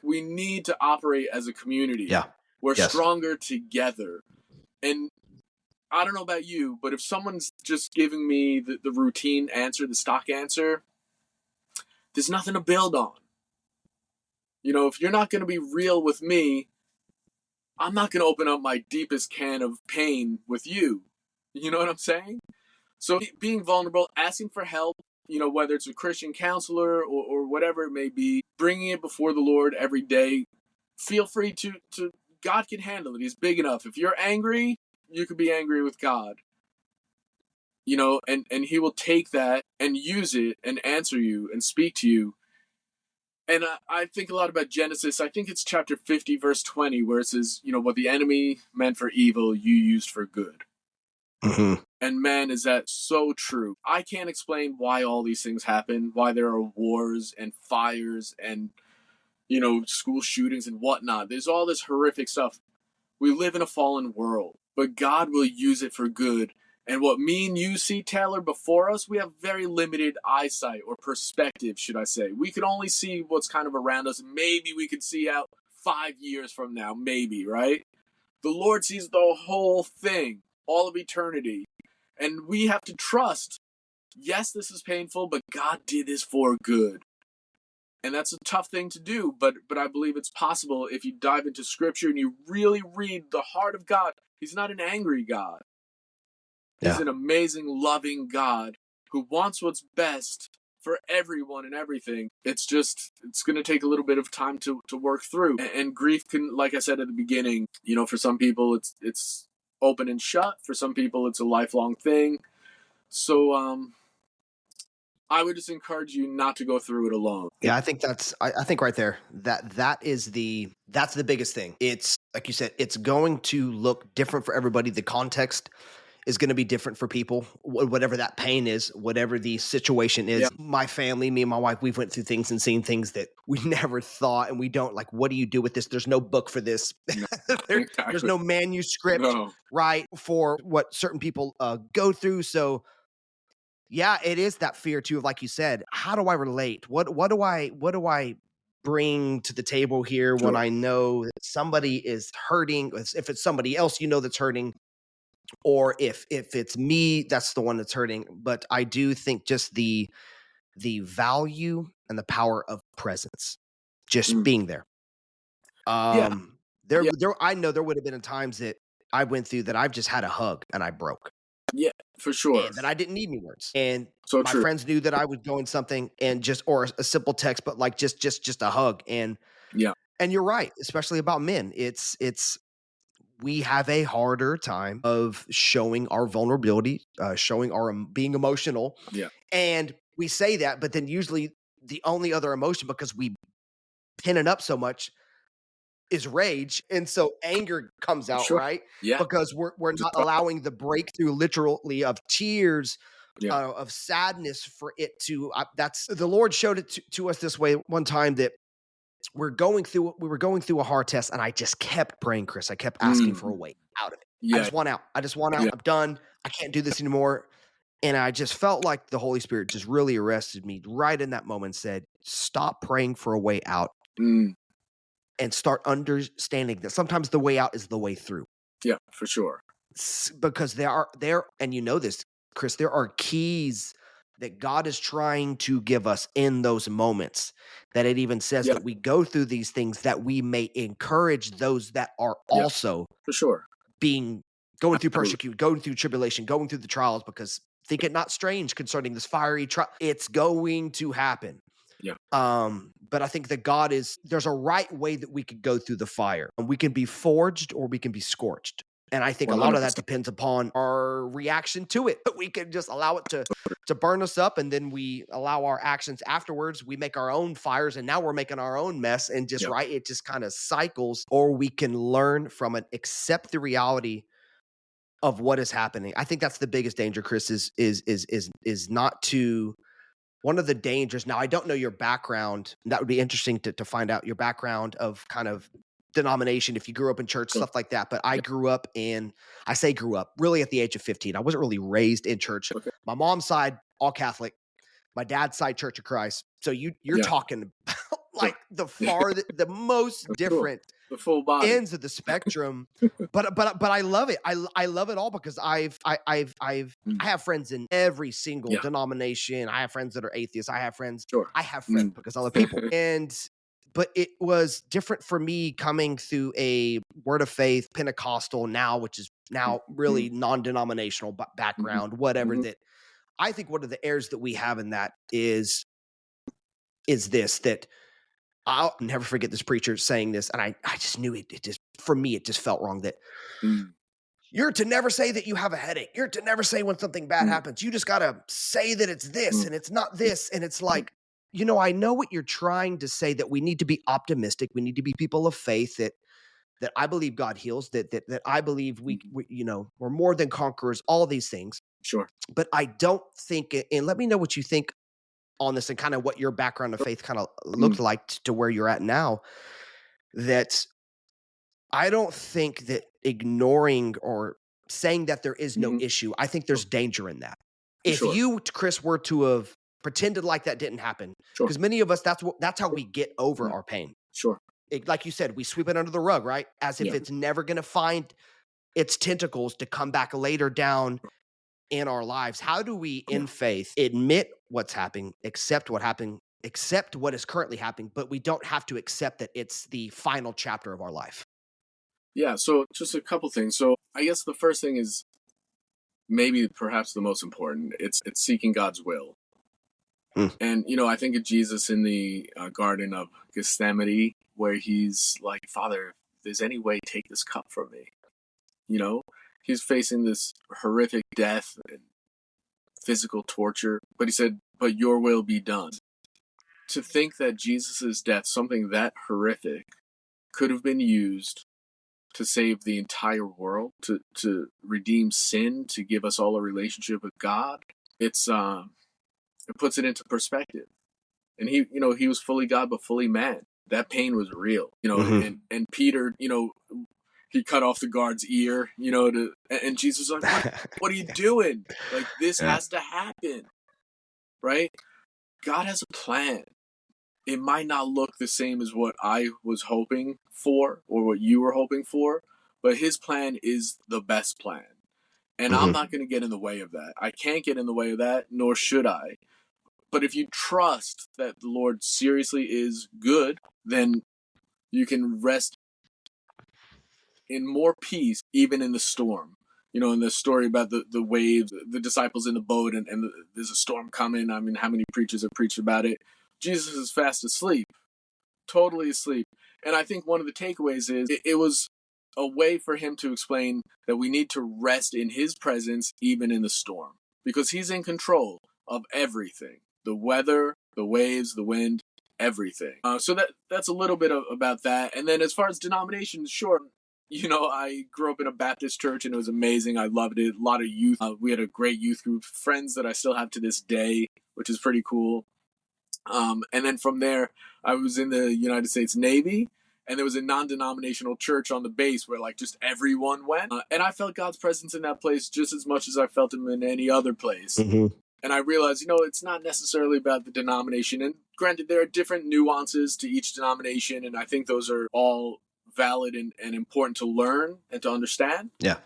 We need to operate as a community. Yeah. We're Yes. stronger together. And I don't know about you, but if someone's just giving me the routine answer, the stock answer, there's nothing to build on. If you're not going to be real with me, I'm not going to open up my deepest can of pain with you. You know what I'm saying? So being vulnerable, asking for help, whether it's a Christian counselor or whatever it may be, bringing it before the Lord every day. Feel free to God can handle it. He's big enough. If you're angry, you could be angry with God. And he will take that and use it and answer you and speak to you. And I think a lot about Genesis. I think it's chapter 50, verse 20, where it says, what the enemy meant for evil, you used for good. Mhm. And man, is that so true. I can't explain why all these things happen, why there are wars and fires and, school shootings and whatnot. There's all this horrific stuff. We live in a fallen world, but God will use it for good. And what me and you see, Taylor, before us, we have very limited eyesight or perspective, should I say. We can only see what's kind of around us. Maybe we could see out 5 years from now, maybe, right? The Lord sees the whole thing, all of eternity. And we have to trust, yes, this is painful, but God did this for good. And that's a tough thing to do, but I believe it's possible if you dive into scripture and you really read the heart of God. He's not an angry God. He's Yeah. an amazing, loving God who wants what's best for everyone and everything. It's going to take a little bit of time to work through. And grief can, like I said at the beginning, for some people it's open and shut. For some people it's a lifelong thing. So I would just encourage you not to go through it alone. Yeah, I think I think right there that's the biggest thing. It's like you said, it's going to look different for everybody. The context is going to be different for people, whatever that pain is, whatever the situation is. Yeah. My family, me and my wife, we've went through things and seen things that we never thought, and we don't like, what do you do with this? There's no book for this. No, There's exactly. no manuscript, No. right, for what certain people go through. So yeah, it is that fear too of, like you said, how do I relate? What do I bring to the table here when Sure. I know that somebody is hurting, if it's somebody else that's hurting, or if it's me that's the one that's hurting. But I do think just the value and the power of presence, just Mm. being there. Yeah. There I know there would have been times that I went through that I've just had a hug and I broke, Yeah, for sure. and that I didn't need any words. And So my true. friends knew that I was going something, and just, or a simple text, but like just a hug. Yeah. And you're right, especially about men. It's we have a harder time of showing our vulnerability, showing our being emotional. Yeah. And we say that, but then usually the only other emotion, because we pin it up so much, is rage. And so anger comes out, Sure. right? Yeah. Because we're Just not allowing the breakthrough, literally, of tears, yeah. of sadness, for it to. That's the Lord showed it to us this way one time, that we were going through a hard test, and I just kept praying, Chris. I kept asking for a Mm. way out of it. I Yeah. just want out. I just want out. Yeah. I'm done. I can't do this anymore. And I just felt like the Holy Spirit just really arrested me right in that moment and said, stop praying for a way out, Mm. and start understanding that sometimes the way out is the way through. Yeah, for sure. Because there, and you know this, Chris, there are keys that God is trying to give us in those moments, that it even says Yeah. that we go through these things that we may encourage those that are Yeah. also For sure. going through Absolutely. persecution, going through tribulation, going through the trials. Because think it not strange concerning this fiery trial, it's going to happen. Yeah. But I think that there's a right way that we could go through the fire, and we can be forged or we can be scorched. And I think a lot of that 100%. depends upon our reaction to it. We can just allow it to burn us up, and then we allow our actions afterwards. We make our own fires, and now we're making our own mess, and just, Yep. right, it just kind of cycles. Or we can learn from it, accept the reality of what is happening. I think that's the biggest danger, Chris, is not to. One of the dangers. Now, I don't know your background. That would be interesting to find out your background of kind of denomination, if you grew up in church, Sure. stuff like that. But I Yeah. grew up really at the age of 15. I wasn't really raised in church. Okay. My mom's side, all Catholic. My dad's side, Church of Christ. So you're Yeah. talking like the most Cool. different The full body. ends of the spectrum. But I love it. I love it all, because I have friends in every single Yeah. denomination. I have friends that are atheists. I have friends Sure. because I love people. But it was different for me coming through a Word of Faith Pentecostal now, which is now really non-denominational background, whatever. Mhm. That I think one of the errors that we have in that is this, that I'll never forget this preacher saying this, and I just knew it. It just, for me, it just felt wrong, that Mm. you're to never say that you have a headache. You're to never say when something bad happens. You just got to say that it's this and it's not this. And it's like, I know what you're trying to say, that we need to be optimistic. We need to be people of faith, that I believe God heals, that I believe we we're more than conquerors, all of these things. Sure. But I don't think, and let me know what you think on this, and kind of what your background of faith kind of looked like to where you're at now, that I don't think that ignoring or saying that there is no issue, I think there's danger in that. If Sure. you, Chris, were to have pretended like that didn't happen, Sure. because many of us, that's how we get over our pain. Sure. Like you said, we sweep it under the rug, right? As if Yeah. it's never going to find its tentacles to come back later down in our lives. How do we, in faith, admit what's happening, accept what happened, accept what is currently happening, but we don't have to accept that it's the final chapter of our life? Yeah, so just a couple things. So I guess the first thing is maybe perhaps the most important. It's seeking God's will. And, I think of Jesus in the Garden of Gethsemane, where he's like, Father, if there's any way, take this cup from me. He's facing this horrific death and physical torture, but he said, but your will be done. To think that Jesus's death, something that horrific, could have been used to save the entire world, to redeem sin, to give us all a relationship with God. It's it puts it into perspective. And he was fully God but fully man. That pain was real, and Peter, he cut off the guard's ear, and Jesus was like, what are you doing? Like, this has to happen, right? God has a plan. It might not look the same as what I was hoping for or what you were hoping for, but his plan is the best plan. And I'm not going to get in the way of that. I can't get in the way of that, nor should I. But if you trust that the Lord seriously is good, then you can rest in more peace, even in the storm. In the story about the waves, the disciples in the boat, and there's a storm coming. I mean, how many preachers have preached about it? Jesus is fast asleep, totally asleep. And I think one of the takeaways is it was a way for him to explain that we need to rest in his presence, even in the storm, because he's in control of everything. The weather, the waves, the wind, everything. So that's a little bit about that. And then as far as denominations, sure, I grew up in a Baptist church and it was amazing. I loved it. A lot of youth. We had a great youth group, friends that I still have to this day, which is pretty cool. And then from there, I was in the United States Navy, and there was a non-denominational church on the base where like just everyone went. And I felt God's presence in that place just as much as I felt him in any other place. And I realized, it's not necessarily about the denomination. And granted, there are different nuances to each denomination, and I think those are all valid and important to learn and to understand. Yeah.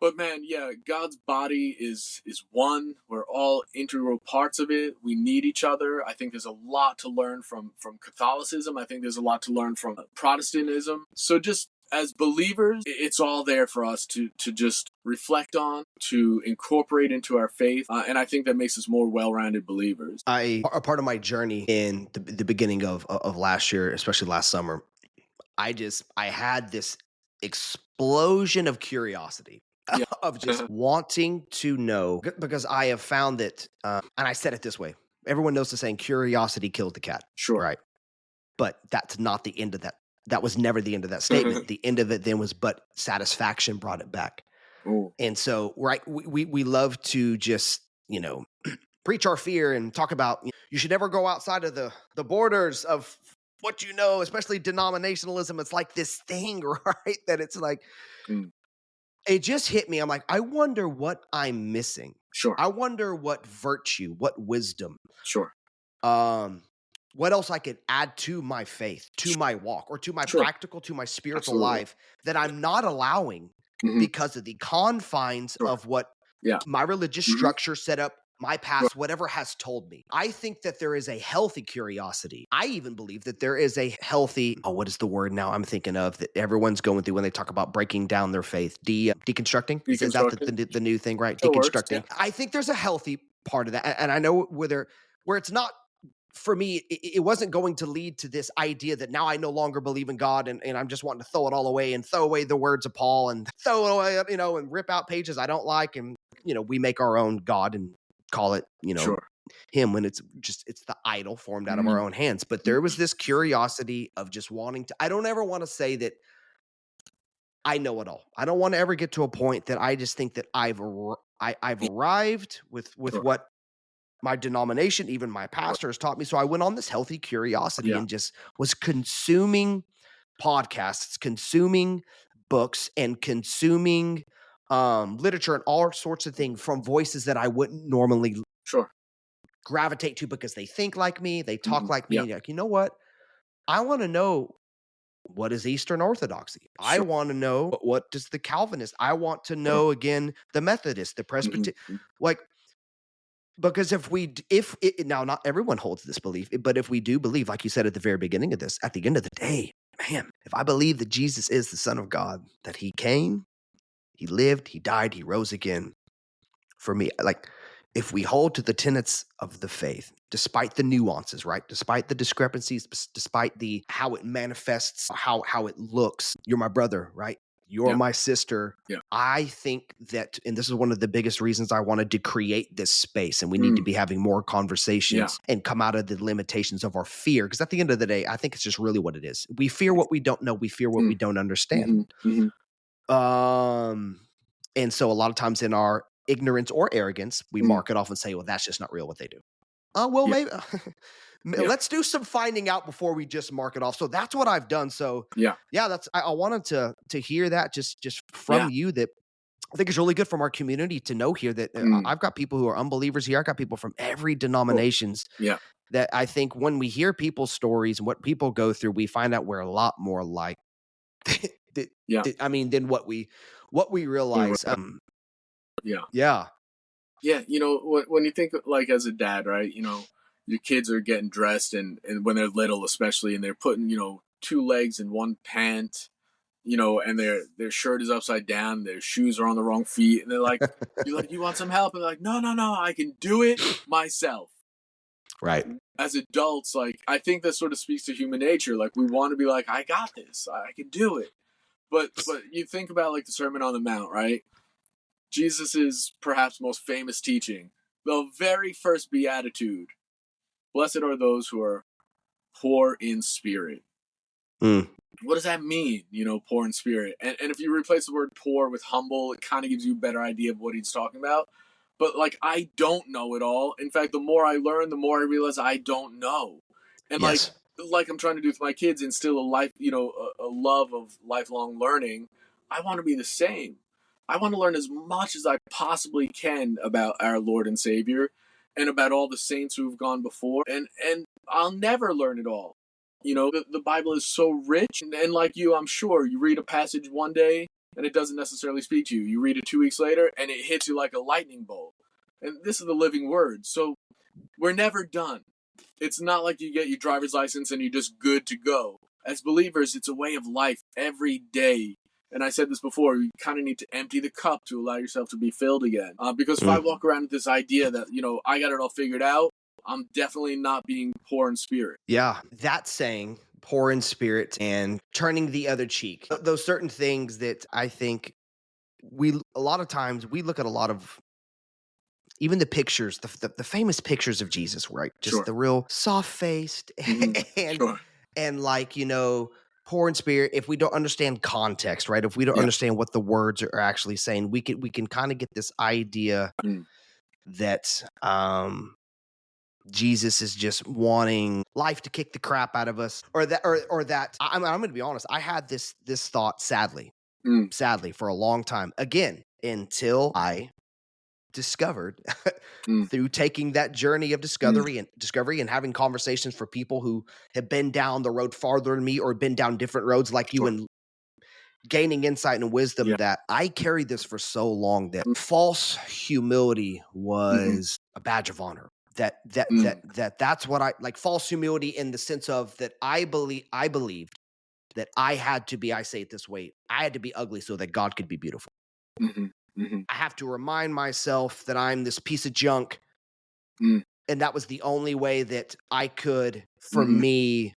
But man, yeah, God's body is one. We're all integral parts of it. We need each other. I think there's a lot to learn from Catholicism. I think there's a lot to learn from Protestantism. So just as believers, it's all there for us to just reflect on, to incorporate into our faith. And I think that makes us more well-rounded believers. A part of my journey in the beginning of last year, especially last summer, I had this explosion of curiosity. Of just wanting to know, because I have found that, and I said it this way, everyone knows the saying, curiosity killed the cat. Sure. Right. But that's not the end of that. That was never the end of that statement. The end of it then was, but satisfaction brought it back. Ooh. And so, right, we love to just, preach our fear and talk about, you should never go outside of the borders of what especially denominationalism. It's like this thing, right? That it's like, it just hit me. I'm like, I wonder what I'm missing. Sure. I wonder what virtue, what wisdom. Sure. What else I could add to my faith, to my walk, or to my practical, to my spiritual life that I'm not allowing because of the confines of what my religious structure set up, my past, whatever has told me. I think that there is a healthy curiosity. I even believe that there is a healthy, what is the word now I'm thinking of that everyone's going through when they talk about breaking down their faith? Deconstructing? Is that the new thing, right? Deconstructing. Works, yeah. I think there's a healthy part of that. And I know where it's not, for me, it wasn't going to lead to this idea that now I no longer believe in God and I'm just wanting to throw it all away and throw away the words of Paul and throw it away, and rip out pages I don't like. And, we make our own God and call it, him, when it's the idol formed out of our own hands. But there was this curiosity of just wanting to, I don't ever want to say that I know it all. I don't want to ever get to a point that I just think that I've arrived with what my denomination, even my pastor, has taught me. So I went on this healthy curiosity and just was consuming podcasts, consuming books, and consuming literature and all sorts of things from voices that I wouldn't normally gravitate to because they think like me, they talk like me. Like, you know what? I want to know, what is Eastern Orthodoxy? I want to know, what does the Calvinist? I want to know, again, the Methodist, the Presbyterian, because now not everyone holds this belief, but if we do believe, like you said at the very beginning of this, at the end of the day, man, if I believe that Jesus is the Son of God, that he came, he lived, he died, he rose again, for me, like, if we hold to the tenets of the faith, despite the nuances, right? Despite the discrepancies, despite how it manifests, how it looks, you're my brother, right? You're Yeah. my sister. Yeah. I think that, and this is one of the biggest reasons I wanted to create this space, and we need to be having more conversations and come out of the limitations of our fear. Because at the end of the day, I think it's just really what it is. We fear what we don't know. We fear what we don't understand. And so a lot of times in our ignorance or arrogance, we mark it off and say, well, that's just not real what they do. Oh, well, maybe let's do some finding out before we just mark it off. So that's what I've done. So Yeah. that's, I wanted to hear that just from you, that I think it's really good from our community to know here that I've got people who are unbelievers here. I got people from every denominations Yeah. that I think when we hear people's stories and what people go through, we find out we're a lot more like, than what we realize. Yeah. Yeah. Yeah. You know, when you think like as a dad, right, you know, your kids are getting dressed and when they're little, especially, and they're putting, you know, two legs in one pant, you know, and their shirt is upside down, their shoes are on the wrong feet, and they're like, you're like, you want some help? And they're like, no, I can do it myself. Right. As adults, like, I think that sort of speaks to human nature. Like, we want to be like, I got this, I can do it. But you think about like the Sermon on the Mount, right? Jesus' perhaps most famous teaching, the very first beatitude: blessed are those who are poor in spirit. What does that mean, you know, poor in spirit? And if you replace the word poor with humble, it kind of gives you a better idea of what he's talking about. But like, I don't know it all. In fact, the more I learn, the more I realize I don't know. And Yes. like I'm trying to do with my kids, instill a life, you know, a love of lifelong learning. I want to be the same. I want to learn as much as I possibly can about our Lord and Savior and about all the saints who have gone before. And I'll never learn it all. You know, the Bible is so rich. And like you, I'm sure you read a passage one day and it doesn't necessarily speak to you. You read it 2 weeks later and it hits you like a lightning bolt. And this is the living word. So we're never done. It's not like you get your driver's license and you're just good to go. As believers, it's a way of life every day. And I said this before, you kind of need to empty the cup to allow yourself to be filled again. Because if I walk around with this idea that, you know, I got it all figured out, I'm definitely not being poor in spirit. Yeah. That saying, poor in spirit and turning the other cheek, those certain things that I think a lot of times we look at a lot of, even the pictures, the famous pictures of Jesus, right? Just the real soft faced and like, you know, poor in spirit. If we don't understand context, right? If we don't understand what the words are actually saying, we can kind of get this idea that Jesus is just wanting life to kick the crap out of us, or that I'm going to be honest. I had this thought, sadly, for a long time. Again, until I discovered through taking that journey of discovery and having conversations for people who have been down the road farther than me or been down different roads like you, and gaining insight and wisdom that I carried this for so long that false humility was a badge of honor. That's what I like, false humility in the sense of that I believed that I had to be, I say it this way, I had to be ugly so that God could be beautiful. I have to remind myself that I'm this piece of junk. And that was the only way that I could, for me,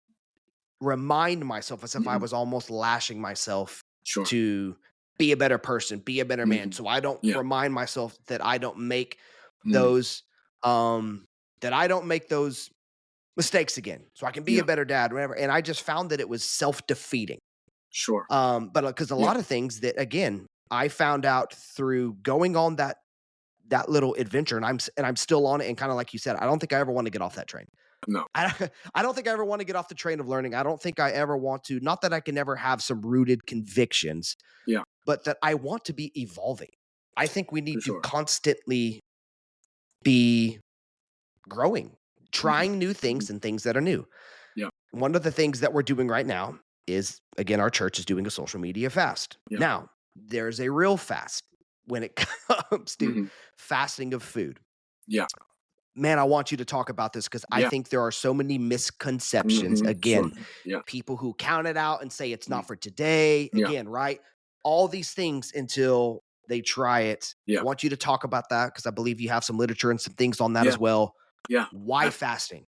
remind myself, as if I was almost lashing myself to be a better person, be a better man. So I don't remind myself that I don't make those, mistakes again. So I can be a better dad, whatever. And I just found that it was self-defeating. But because a lot of things that, again, I found out through going on that little adventure, and I'm still on it. And kind of like you said, I don't think I ever want to get off that train. No, I don't think I ever want to get off the train of learning. I don't think I ever want to, not that I can never have some rooted convictions, but that I want to be evolving. I think we need to constantly be growing, trying new things and things that are new. One of the things that we're doing right now is, again, our church is doing a social media fast. Now, there's a real fast when it comes to fasting of food. Man, I want you to talk about this because I think there are so many misconceptions. Again, people who count it out and say it's not for today. Again, right? All these things until they try it. I want you to talk about that because I believe you have some literature and some things on that as well. Why fasting?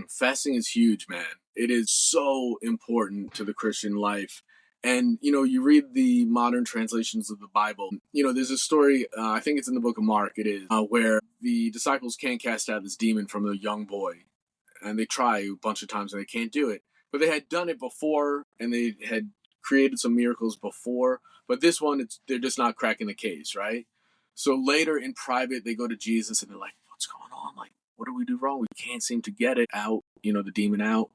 Fasting is huge, man. It is so important to the Christian life. And, you read the modern translations of the Bible. There's a story, I think it's in the book of Mark, it is, where the disciples can't cast out this demon from the young boy. And they try a bunch of times and they can't do it. But they had done it before and they had created some miracles before. But this one, they're just not cracking the case, right? So later in private, they go to Jesus and they're like, what's going on? Like, what do we do wrong? We can't seem to get it out, the demon out.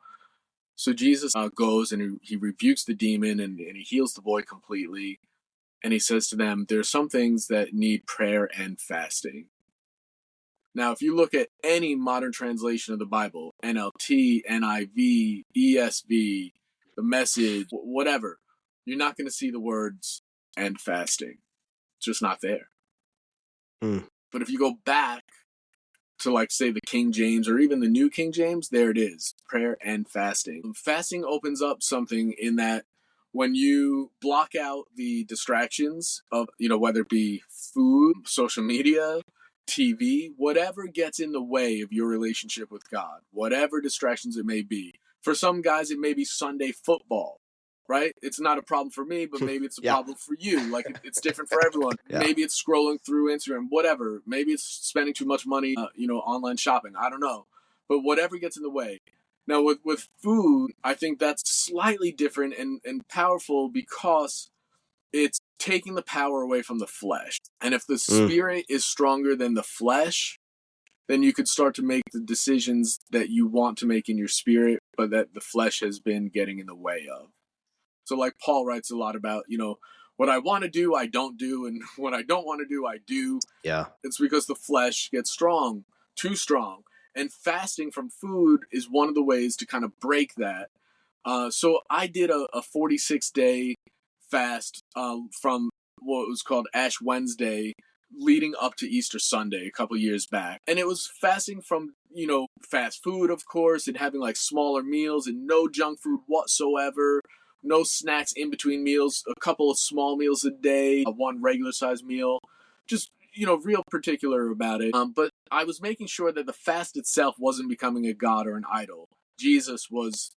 So Jesus goes and he rebukes the demon and he heals the boy completely. And he says to them, there are some things that need prayer and fasting. Now, if you look at any modern translation of the Bible, NLT, NIV, ESV, the Message, whatever, you're not going to see the words and fasting. It's just not there. But if you go back to, like, say, the King James or even the New King James, there it is, prayer and fasting. Fasting opens up something in that when you block out the distractions of, whether it be food, social media, TV, whatever gets in the way of your relationship with God, whatever distractions it may be. For some guys, it may be Sunday football, right? It's not a problem for me, but maybe it's a problem for you. Like, it's different for everyone. Maybe it's scrolling through Instagram, whatever. Maybe it's spending too much money, online shopping. I don't know. But whatever gets in the way. Now, with food, I think that's slightly different and powerful because it's taking the power away from the flesh. And if the spirit is stronger than the flesh, then you could start to make the decisions that you want to make in your spirit, but that the flesh has been getting in the way of. So like Paul writes a lot about, what I want to do, I don't do. And what I don't want to do, I do. Yeah. It's because the flesh gets strong, too strong. And fasting from food is one of the ways to kind of break that. So I did a 46-day fast from what was called Ash Wednesday leading up to Easter Sunday a couple years back. And it was fasting from, fast food, of course, and having like smaller meals and no junk food whatsoever. No snacks in between meals, a couple of small meals a day, one regular sized meal. Just, real particular about it. But I was making sure that the fast itself wasn't becoming a god or an idol. Jesus was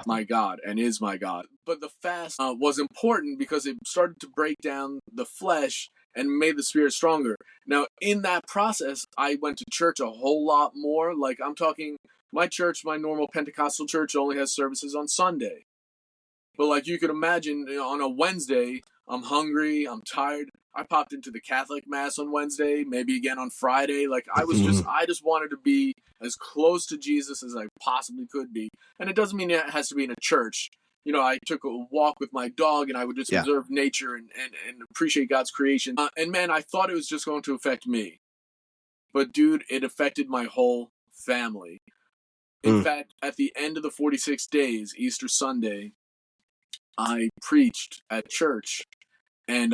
my God and is my God. But the fast was important because it started to break down the flesh and made the spirit stronger. Now, in that process, I went to church a whole lot more. Like, I'm talking, my church, my normal Pentecostal church, only has services on Sunday. But like you could imagine, on a Wednesday, I'm hungry, I'm tired. I popped into the Catholic Mass on Wednesday, maybe again on Friday. Like I just wanted to be as close to Jesus as I possibly could be. And it doesn't mean it has to be in a church. I took a walk with my dog and I would just observe nature and appreciate God's creation. And man, I thought it was just going to affect me. But dude, it affected my whole family. In fact, at the end of the 46 days, Easter Sunday, I preached at church, and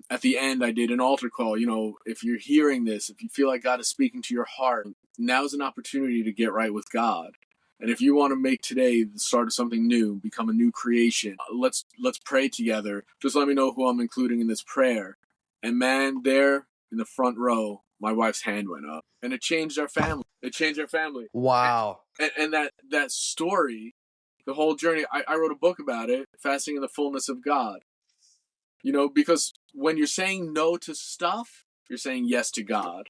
at the end I did an altar call. If you're hearing this, if you feel like God is speaking to your heart, now's an opportunity to get right with God. And if you want to make today the start of something new, become a new creation, let's pray together. Just let me know who I'm including in this prayer. And man, there in the front row, my wife's hand went up, and it changed our family. It changed our family. Wow. And that story, the whole journey, I wrote a book about it, Fasting in the Fullness of God. Because when you're saying no to stuff, you're saying yes to God.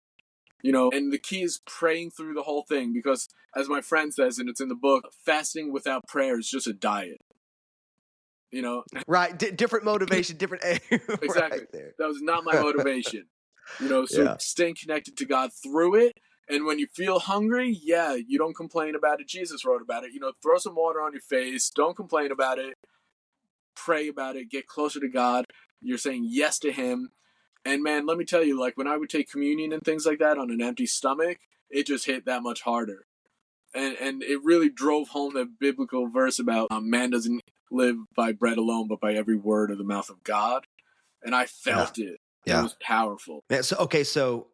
And the key is praying through the whole thing, because as my friend says, and it's in the book, fasting without prayer is just a diet. Right. Different motivation, different Exactly. Right there. That was not my motivation. So staying connected to God through it. And when you feel hungry, you don't complain about it. Jesus wrote about it. Throw some water on your face. Don't complain about it. Pray about it. Get closer to God. You're saying yes to Him. And man, let me tell you, like when I would take communion and things like that on an empty stomach, it just hit that much harder. And it really drove home the biblical verse about man doesn't live by bread alone, but by every word of the mouth of God. And I felt it. It was powerful. Yeah, so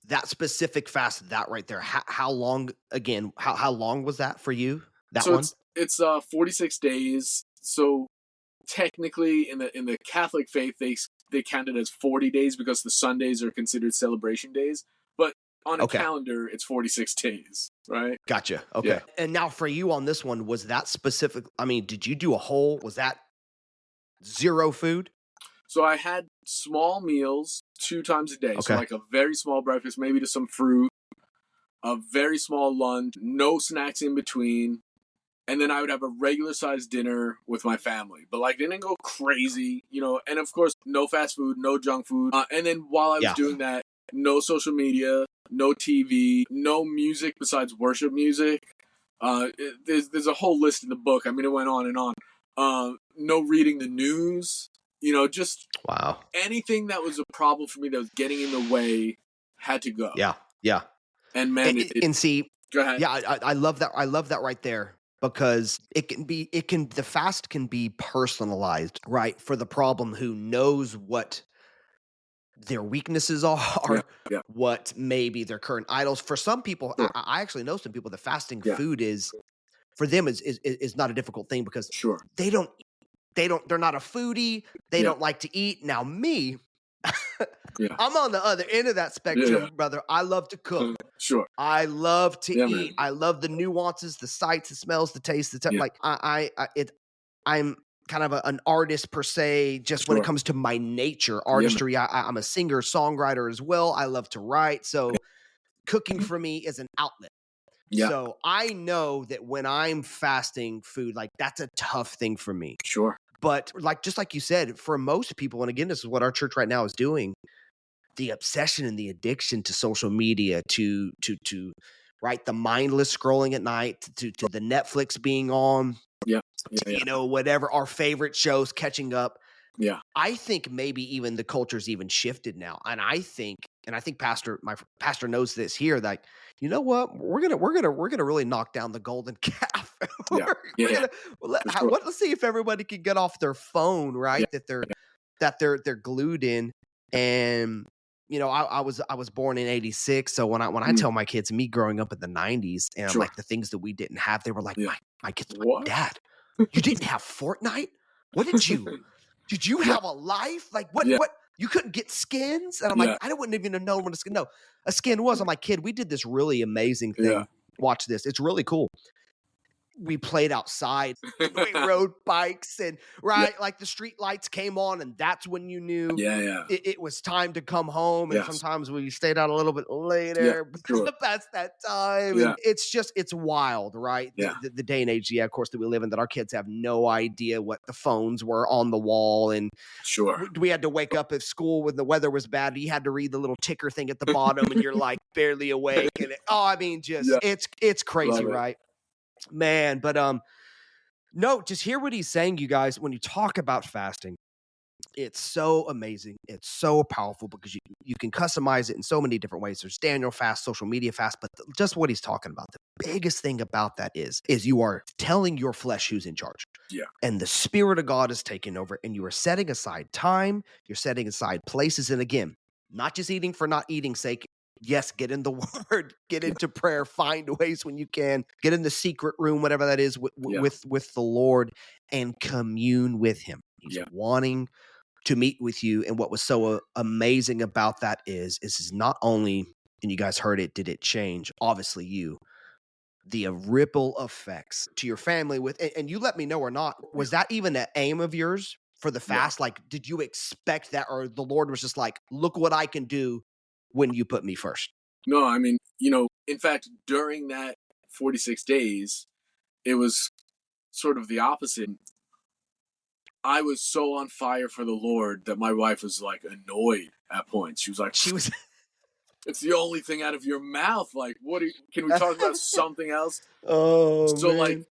that specific fast, that right there, how long, again, how long was that for you? That so one? It's 46 days. So technically in the Catholic faith, they count it as 40 days because the Sundays are considered celebration days. But on a calendar, it's 46 days, right? Gotcha. Okay. Yeah. And now for you on this one, was that specific? I mean, did you do was that Zero food? So I had small meals 2 times a day. So Okay. like a very small breakfast, maybe to some fruit, a very small lunch, no snacks in between. And then I would have a regular sized dinner with my family, but like didn't go crazy, and of course, no fast food, no junk food. And then while I was Yeah. doing that, no social media, no TV, no music besides worship music. There's a whole list in the book. I mean, it went on and on. No reading the news, just Wow. anything that was a problem for me that was getting in the way had to go. Yeah. Yeah. And man, And see, go ahead. yeah, I love that. I love that right there because the fast can be personalized, right? For the problem who knows what their weaknesses are, Yeah. what maybe their current idols. For some people, Sure. I actually know some people that fasting Yeah. food is for them is not a difficult thing because Sure. they're not a foodie. They Yeah. don't like to eat. Now me, Yeah. I'm on the other end of that spectrum, Yeah. brother. I love to cook. Sure. I love to Yeah, eat. man. I love the nuances, the sights, the smells, the taste, Yeah. like I'm kind of an artist per se, just when it Sure. comes to my nature, Yeah, man. artistry. I'm a singer, songwriter as well. I love to write. So cooking for me is an outlet. Yeah. So I know that when I'm fasting food, like that's a tough thing for me. Sure. But like just like you said, for most people, and again, this is what our church right now is doing, the obsession and the addiction to social media, to right, the mindless scrolling at night, to the Netflix being on, Yeah. to, whatever our favorite shows catching up. Yeah. I think maybe even the culture's even shifted now. And I think my pastor knows this here, that, you know what, we're gonna really knock down the golden calf. Yeah. Let's see if everybody can get off their phone, right? Yeah. That they're glued in. And I was born in '86, so when I tell my kids, me growing up in the '90s, and I'm Sure. like the things that we didn't have, they were like, Yeah. my kids, What? Dad, you didn't have Fortnite? What did you Yeah. have a life? Like what? Yeah. What? You couldn't get skins? And I'm like, I wouldn't even know what a skin. No, a skin was. I'm like, kid, we did this really amazing thing. Yeah. Watch this. It's really cool. We played outside, we rode bikes, and like the street lights came on, and that's when you knew it was time to come home. And sometimes we stayed out a little bit later past that time. And it's wild, right? Yeah. The day and age, of course, that we live in, that our kids have no idea what the phones were on the wall. And sure, we had to wake up at school when the weather was bad. You had to read the little ticker thing at the bottom, and you're like barely awake. And it's crazy, right? Man, but no, just hear what he's saying, you guys. When you talk about fasting, it's so amazing. It's so powerful because you can customize it in so many different ways. There's Daniel fast, social media fast, but just what he's talking about. The biggest thing about that is you are telling your flesh who's in charge. Yeah. And the Spirit of God is taking over, and you are setting aside time, you're setting aside places. And again, not just eating for not eating's sake. Yes, get in the word, get into prayer, find ways when you can, get in the secret room, whatever that is, with the Lord, and commune with him. He's wanting to meet with you. And what was so amazing about that is not only, and you guys heard it, did it change, obviously the ripple effects to your family and you let me know or not, was that even an aim of yours for the fast? Like, did you expect that, or the Lord was just like, look what I can do when you put me first? No, I mean, in fact, during that 46 days, it was sort of the opposite. I was so on fire for the Lord that my wife was like annoyed at points. She was like, it's the only thing out of your mouth. Like, can we talk about something else? Oh, so man. Like,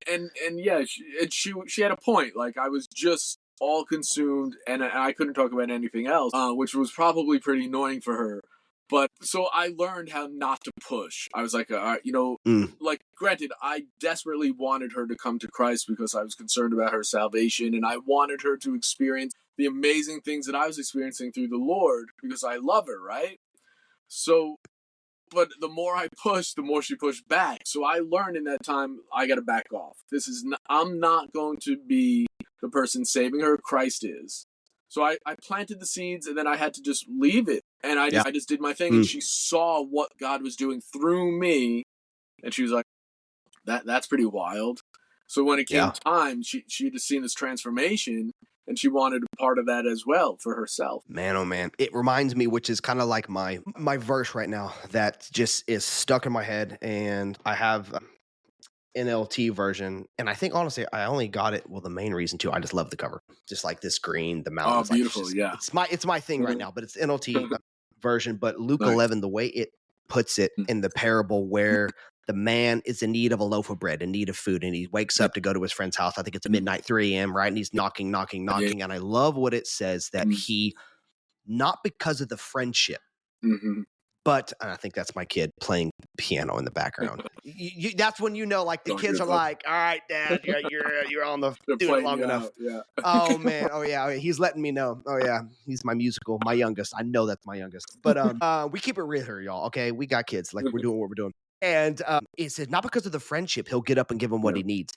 and yeah, she had a point. Like, I was just all consumed, and I couldn't talk about anything else, which was probably pretty annoying for her. But so I learned how not to push. I was like, like, granted, I desperately wanted her to come to Christ because I was concerned about her salvation, and I wanted her to experience the amazing things that I was experiencing through the Lord because I love her, right? So, but the more I pushed, the more she pushed back. So I learned in that time, I got to back off. I'm not going to be the person saving her. Christ is. So I planted the seeds, and then I had to just leave it. And I just did my thing, and she saw what God was doing through me, and she was like, that's pretty wild. So when it came Yeah. time, she'd have seen this transformation, and she wanted a part of that as well for herself. Man, oh man. It reminds me, which is kind of like my verse right now that just is stuck in my head. And I have NLT version. And I think honestly, I only got it. Well, the main reason too, I just love the cover. Just like this green, the Oh, mountains, like beautiful. Yeah. it's my thing right now, but it's NLT version. But Luke Nice. 11, the way it puts it in the parable where the man is in need of a loaf of bread, in need of food, and he wakes Yeah. up to go to his friend's house. I think it's midnight, 3 a.m., right? And he's knocking, knocking, Yeah. knocking. And I love what it says that Mm. he, not because of the friendship, Mm-hmm. but and I think that's my kid playing piano in the background. That's when you know, like the Oh, kids are good. like, "All right, Dad, you're on the They're doing it playing long you enough." out. Yeah. Oh man, oh yeah, he's letting me know. Oh yeah, he's my musical, my youngest. I know that's my youngest. But we keep it real here, y'all. Okay, we got kids. Like we're doing what we're doing. And it says not because of the friendship, he'll get up and give him what Yeah. he needs.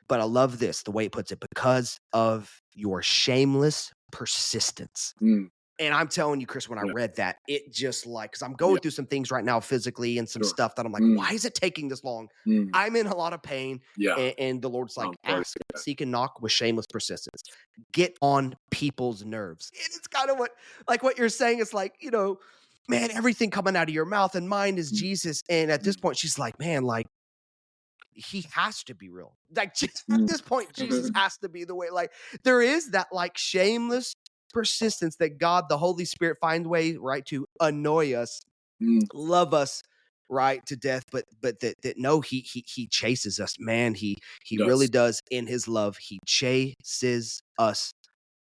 But I love this, the way it puts it, because of your shameless persistence. Mm. And I'm telling you, Chris, when I Yeah. read that, it just like, because I'm going Yeah. through some things right now physically and some Sure. stuff that I'm like, Mm. why is it taking this long? Mm. I'm in a lot of pain. Yeah. And the Lord's like, sorry. ask, seek, and knock with shameless persistence. Get on people's nerves. And it's kind of what you're saying. It's like, man, everything coming out of your mouth and mine is Mm. Jesus. And at this Mm. point, she's like, man, like, he has to be real. Like just at Mm. this point, Jesus has to be the way. Like there is that like shameless persistence that God, the Holy Spirit, finds way right to annoy us, Mm. love us right to death, but that no, he chases us, man. He really Does. does in his love. He chases us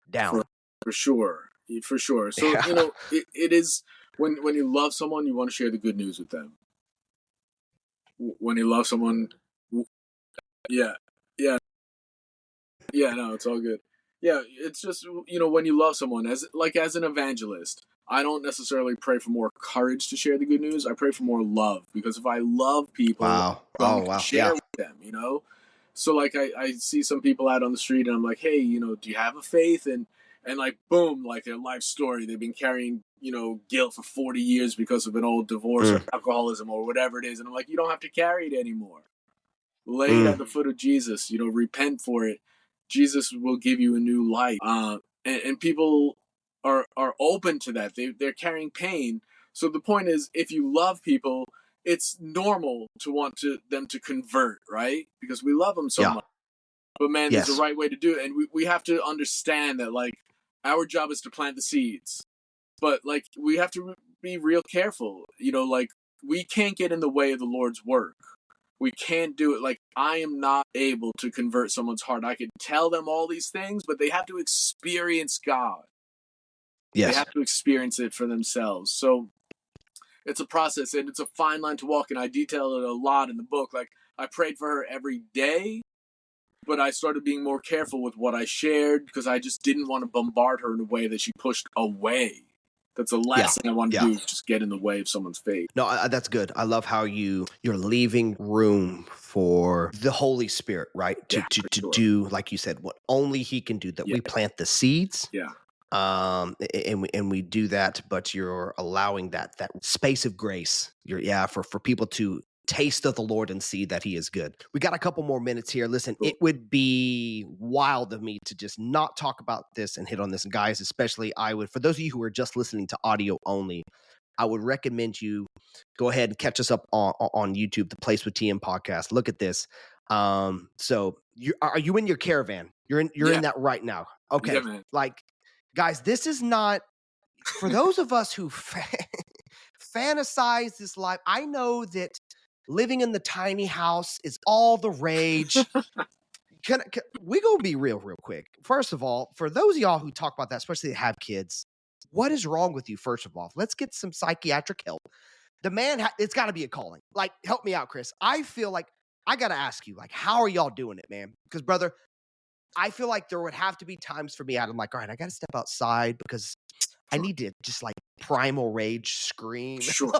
down. For sure. For sure. So, Yeah. it is when you love someone, you want to share the good news with them. When you love someone, yeah. Yeah. Yeah, no, it's all good. Yeah, it's just when you love someone as an evangelist, I don't necessarily pray for more courage to share the good news. I pray for more love because if I love people, Wow. I'm Oh going to wow. share Yeah. with them. So like I see some people out on the street and I'm like, hey, do you have a faith? And like boom, like their life story, they've been carrying guilt for 40 years because of an old divorce or Mm, alcoholism or whatever it is, and I'm like, you don't have to carry it anymore. Lay it at mm. the foot of Jesus. Repent for it. Jesus will give you a new life. And people are open to that. They're carrying pain. So the point is, if you love people, it's normal to want them to convert, right? Because we love them so Yeah. much. But man, there's a Yes. right way to do it, and we have to understand that like our job is to plant the seeds, but like we have to be real careful. Like we can't get in the way of the Lord's work. We can't do it. Like I am not able to convert someone's heart. I can tell them all these things, but they have to experience God. They Yes. have to experience it for themselves. So it's a process and it's a fine line to walk. And I detail it a lot in the book. Like I prayed for her every day, but I started being more careful with what I shared because I just didn't want to bombard her in a way that she pushed away. That's the Yeah. last thing I want to Yeah. do is just get in the way of someone's faith. No, that's good. I love how you're leaving room for the Holy Spirit, right? To Yeah, for sure. do, like you said, what only He can do. That Yeah, we plant the seeds, yeah, and we do that, but you're allowing that space of grace. For people to taste of the Lord and see that He is good. We got a couple more minutes here. Listen, cool. it would be wild of me to just not talk about this and hit on this, and guys, especially for those of you who are just listening to audio only. I would recommend you go ahead and catch us up on YouTube, the Place with TM podcast. Look at this. So are you in your caravan? You're in that right now. Okay. Yeah, man. Like, guys, this is not for those of us who fantasize this life. I know that living in the tiny house is all the rage. Can we go be real quick? First of all, for those of y'all who talk about that, especially that have kids, what is wrong with you? First of all, let's get some psychiatric help. The man, it's got to be a calling. Like, help me out, Chris. I feel like I got to ask you, like, how are y'all doing it, man? Because, brother, I feel like there would have to be times for me I'm like, all right, I got to step outside because I need to just like primal rage scream. Sure.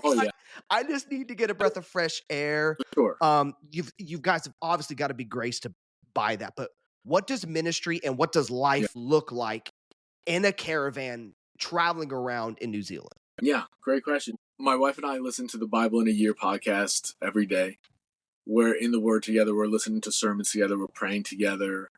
Oh yeah. I just need to get a breath of fresh air. Sure. You guys have obviously got to be graced to buy that, but what does ministry and what does life look like in a caravan traveling around in New Zealand? Yeah, great question. My wife and I listen to the Bible in a Year podcast every day. We're in the Word together. We're listening to sermons together. We're praying together.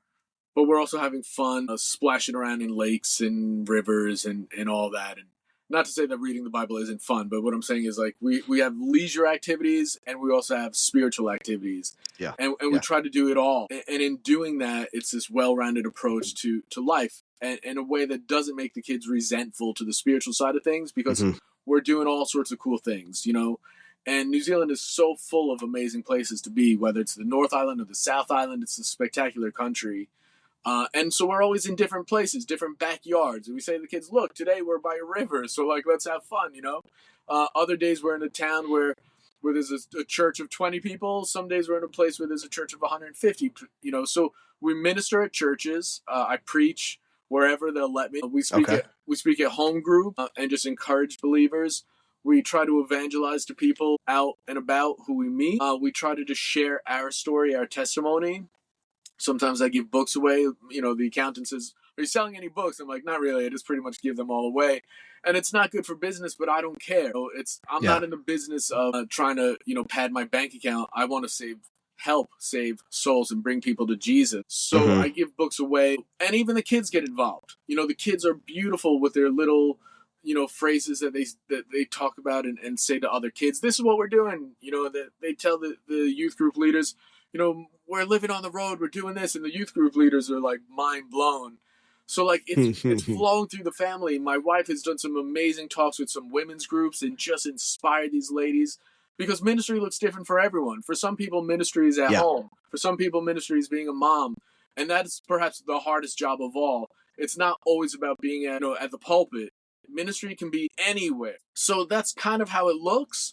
But we're also having fun splashing around in lakes and rivers and all that. And not to say that reading the Bible isn't fun, but what I'm saying is like we have leisure activities and we also have spiritual activities. Yeah. And we try to do it all. And in doing that, it's this well-rounded approach to life and in a way that doesn't make the kids resentful to the spiritual side of things because we're doing all sorts of cool things, you know? And New Zealand is so full of amazing places to be, whether it's the North Island or the South Island. It's a spectacular country. And so we're always in different places, different backyards. And we say to the kids, look, today we're by a river, so like let's have fun, you know? Other days we're in a town where there's a church of 20 people. Some days we're in a place where there's a church of 150, you know? So we minister at churches. I preach wherever they'll let me. We speak at home group and just encourage believers. We try to evangelize to people out and about who we meet. We try to just share our story, our testimony. Sometimes I give books away. You know, the accountant says, are you selling any books? I'm like, not really. I just pretty much give them all away. And it's not good for business, but I don't care. So I'm not in the business of trying to, you know, pad my bank account. I want to help save souls and bring people to Jesus. So I give books away and even the kids get involved. You know, the kids are beautiful with their little, you know, phrases that they talk about and say to other kids. This is what we're doing. You know, that they tell the youth group leaders, you know, we're living on the road, we're doing this, and the youth group leaders are like mind blown. So like it's flowing through the family. My wife has done some amazing talks with some women's groups and just inspired these ladies because ministry looks different for everyone. For some people, ministry is at home. For some people, ministry is being a mom, and that is perhaps the hardest job of all. It's not always about being at the pulpit. Ministry can be anywhere. So that's kind of how it looks.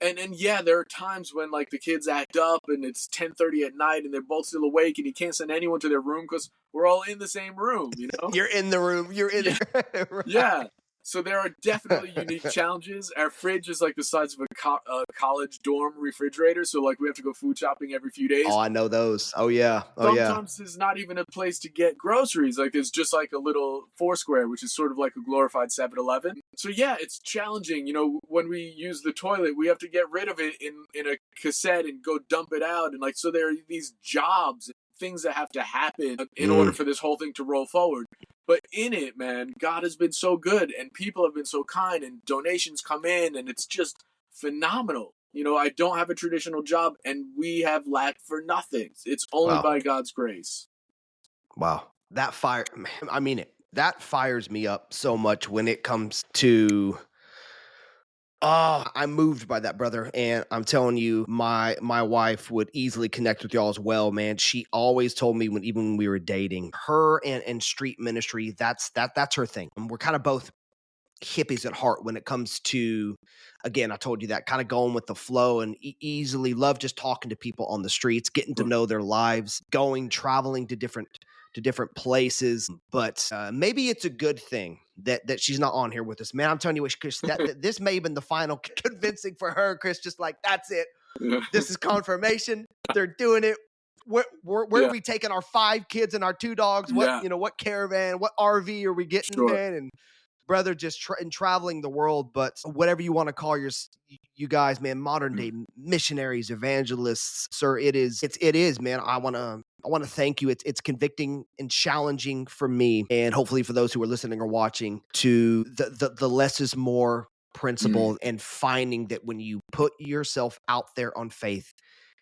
And yeah, there are times when like the kids act up and it's 10:30 at night and they're both still awake and you can't send anyone to their room because we're all in the same room, you know? You're in the room. You're in there. Right. Yeah. So there are definitely unique challenges. Our fridge is like the size of a college dorm refrigerator. So like we have to go food shopping every few days. Oh, I know those. Oh, yeah. Sometimes there's not even a place to get groceries. Like there's just like a little Foursquare, which is sort of like a glorified 7-Eleven. So yeah, it's challenging. You know, when we use the toilet, we have to get rid of it in a cassette and go dump it out. And like, so there are these jobs, things that have to happen in order for this whole thing to roll forward. But in it, man, God has been so good and people have been so kind and donations come in and it's just phenomenal. You know, I don't have a traditional job and we have lacked for nothing. It's only by God's grace. Wow. That fire, I mean it. That fires me up so much when it comes to I'm moved by that, brother. And I'm telling you, my wife would easily connect with y'all as well, man. She always told me even when we were dating, her and street ministry, that's her thing. And we're kind of both hippies at heart when it comes to, again, I told you that, kind of going with the flow and easily love just talking to people on the streets, getting to know their lives, traveling to different places. But maybe it's a good thing that she's not on here with us, man. I'm telling you, Chris, that this may have been the final convincing for her, Chris. Just like, that's it. This is confirmation. They're doing it. Where are we taking our 5 kids and our 2 dogs? What caravan, what RV are we getting, man? And brother, just traveling the world, but whatever you want to call you guys, man, modern day missionaries, evangelists, sir, it is, man. I want to thank you. It's convicting and challenging for me, and hopefully for those who are listening or watching, to the less is more principle and finding that when you put yourself out there on faith,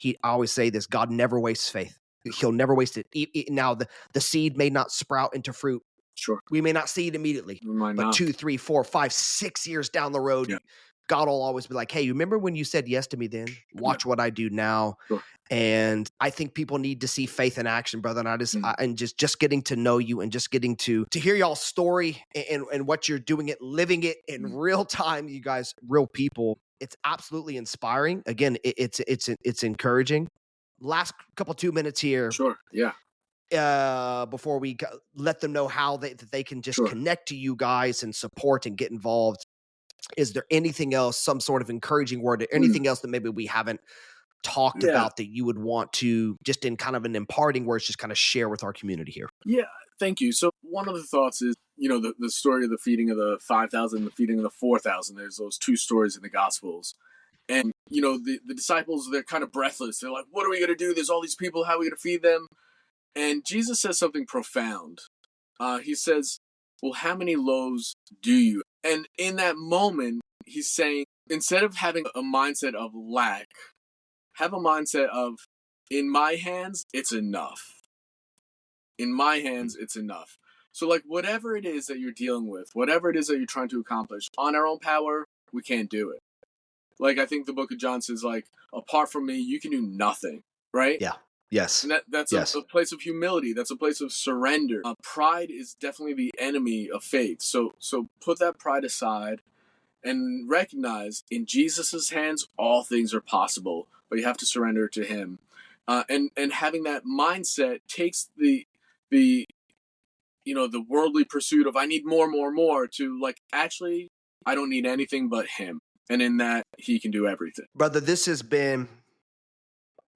I always say this: God never wastes faith. He'll never waste it. Now the seed may not sprout into fruit. Sure. We may not see it immediately, but 2, 3, 4, 5, 6 years down the road, God will always be like, hey, you remember when you said yes to me then? Watch what I do now. Sure. And I think people need to see faith in action, brother. And just getting to know you and just getting to hear y'all's story and what you're doing it, living it in real time, you guys, real people. It's absolutely inspiring. Again, it's encouraging. Last couple 2 minutes here. Sure. Yeah. Before we let them know how they can just connect to you guys and support and get involved. Is there anything else, some sort of encouraging word, or anything else that maybe we haven't talked about that you would want to, just in kind of an imparting words, just kind of share with our community here? Yeah, thank you. So one of the thoughts is, you know, the story of the feeding of the 5,000, the feeding of the 4,000. There's those 2 stories in the Gospels. And, the disciples, they're kind of breathless. They're like, what are we going to do? There's all these people. How are we going to feed them? And Jesus says something profound. He says, well, how many loaves do you? And in that moment, he's saying, instead of having a mindset of lack, have a mindset of, in my hands, it's enough. In my hands, it's enough. So, like, whatever it is that you're dealing with, whatever it is that you're trying to accomplish, on our own power, we can't do it. Like, I think the book of John says, like, apart from me, you can do nothing, right? Yeah. Yes. And that's yes. a place of humility. That's a place of surrender. Pride is definitely the enemy of faith. So put that pride aside and recognize in Jesus' hands, all things are possible, but you have to surrender to him. And having that mindset takes the worldly pursuit of I need more to, like, actually, I don't need anything but him. And in that, he can do everything. Brother, this has been,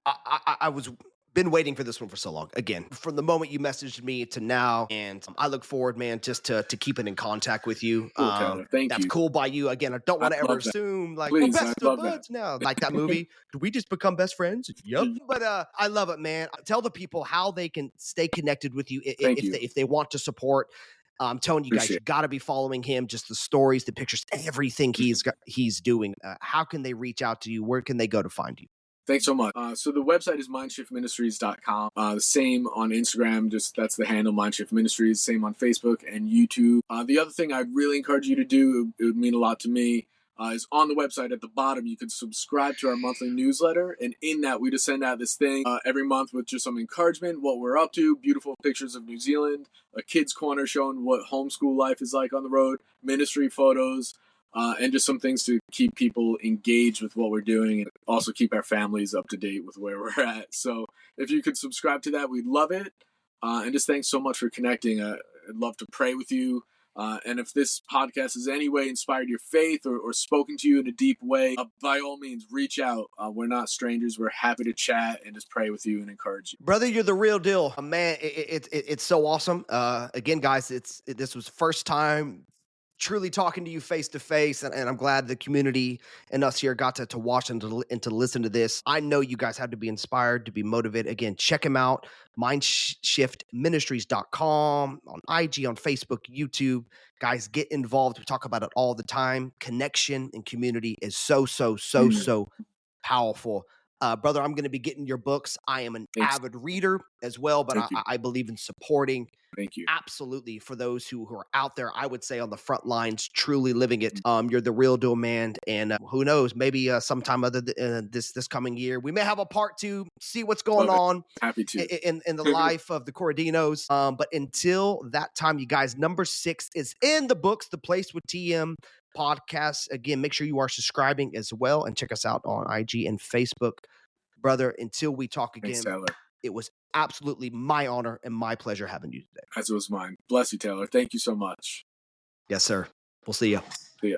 I was been waiting for this one for so long. Again, from the moment you messaged me to now, and I look forward, man, just to keeping in contact with you. Cool, Taylor. Thank that's you. cool by you. Again, I don't want to ever assume like we're best of buds now. Like that movie, do we just become best friends? Yep. But I love it, man. Tell the people how they can stay connected with you if they want to support. I'm telling you guys, you got to be following him. Just the stories, the pictures, everything he's doing. How can they reach out to you? Where can they go to find you? Thanks so much. So the website is mindshiftministries.com. The same on Instagram, just that's the handle, Mindshift Ministries. Same on Facebook and YouTube. The other thing I'd really encourage you to do, it would mean a lot to me, is on the website at the bottom, you can subscribe to our monthly newsletter. And in that, we just send out this thing every month with just some encouragement, what we're up to, beautiful pictures of New Zealand, a kid's corner showing what homeschool life is like on the road, ministry photos, and just some things to keep people engaged with what we're doing and also keep our families up to date with where we're at. So if you could subscribe to that, we'd love it. And just thanks so much for connecting. I'd love to pray with you. And if this podcast has any way inspired your faith or spoken to you in a deep way, by all means, reach out. We're not strangers. We're happy to chat and just pray with you and encourage you. Brother, you're the real deal. Man, it's so awesome. Again, guys, this was first time truly talking to you face to face, and I'm glad the community and us here got to watch and to listen to this. I know you guys had to be inspired, to be motivated. Again, check him out, mindshiftministries.com, on IG, on Facebook, YouTube. Guys, get involved. We talk about it all the time. Connection and community is so powerful. Brother, I'm going to be getting your books. I am an avid reader as well, but I believe in supporting. Thank you. Absolutely. For those who are out there, I would say on the front lines, truly living it. You're the real deal, man. And who knows, maybe sometime other this coming year, we may have a part 2, see what's going on. Happy to. In the life of the Corradinos. But until that time, you guys, number 6 is in the books, The Place with TM podcast. Again, make sure you are subscribing as well and check us out on IG and Facebook. Brother, until we talk again, it was absolutely my honor and my pleasure having you today. As it was mine. Bless you, Taylor. Thank you so much. Yes, sir. We'll see you. See ya.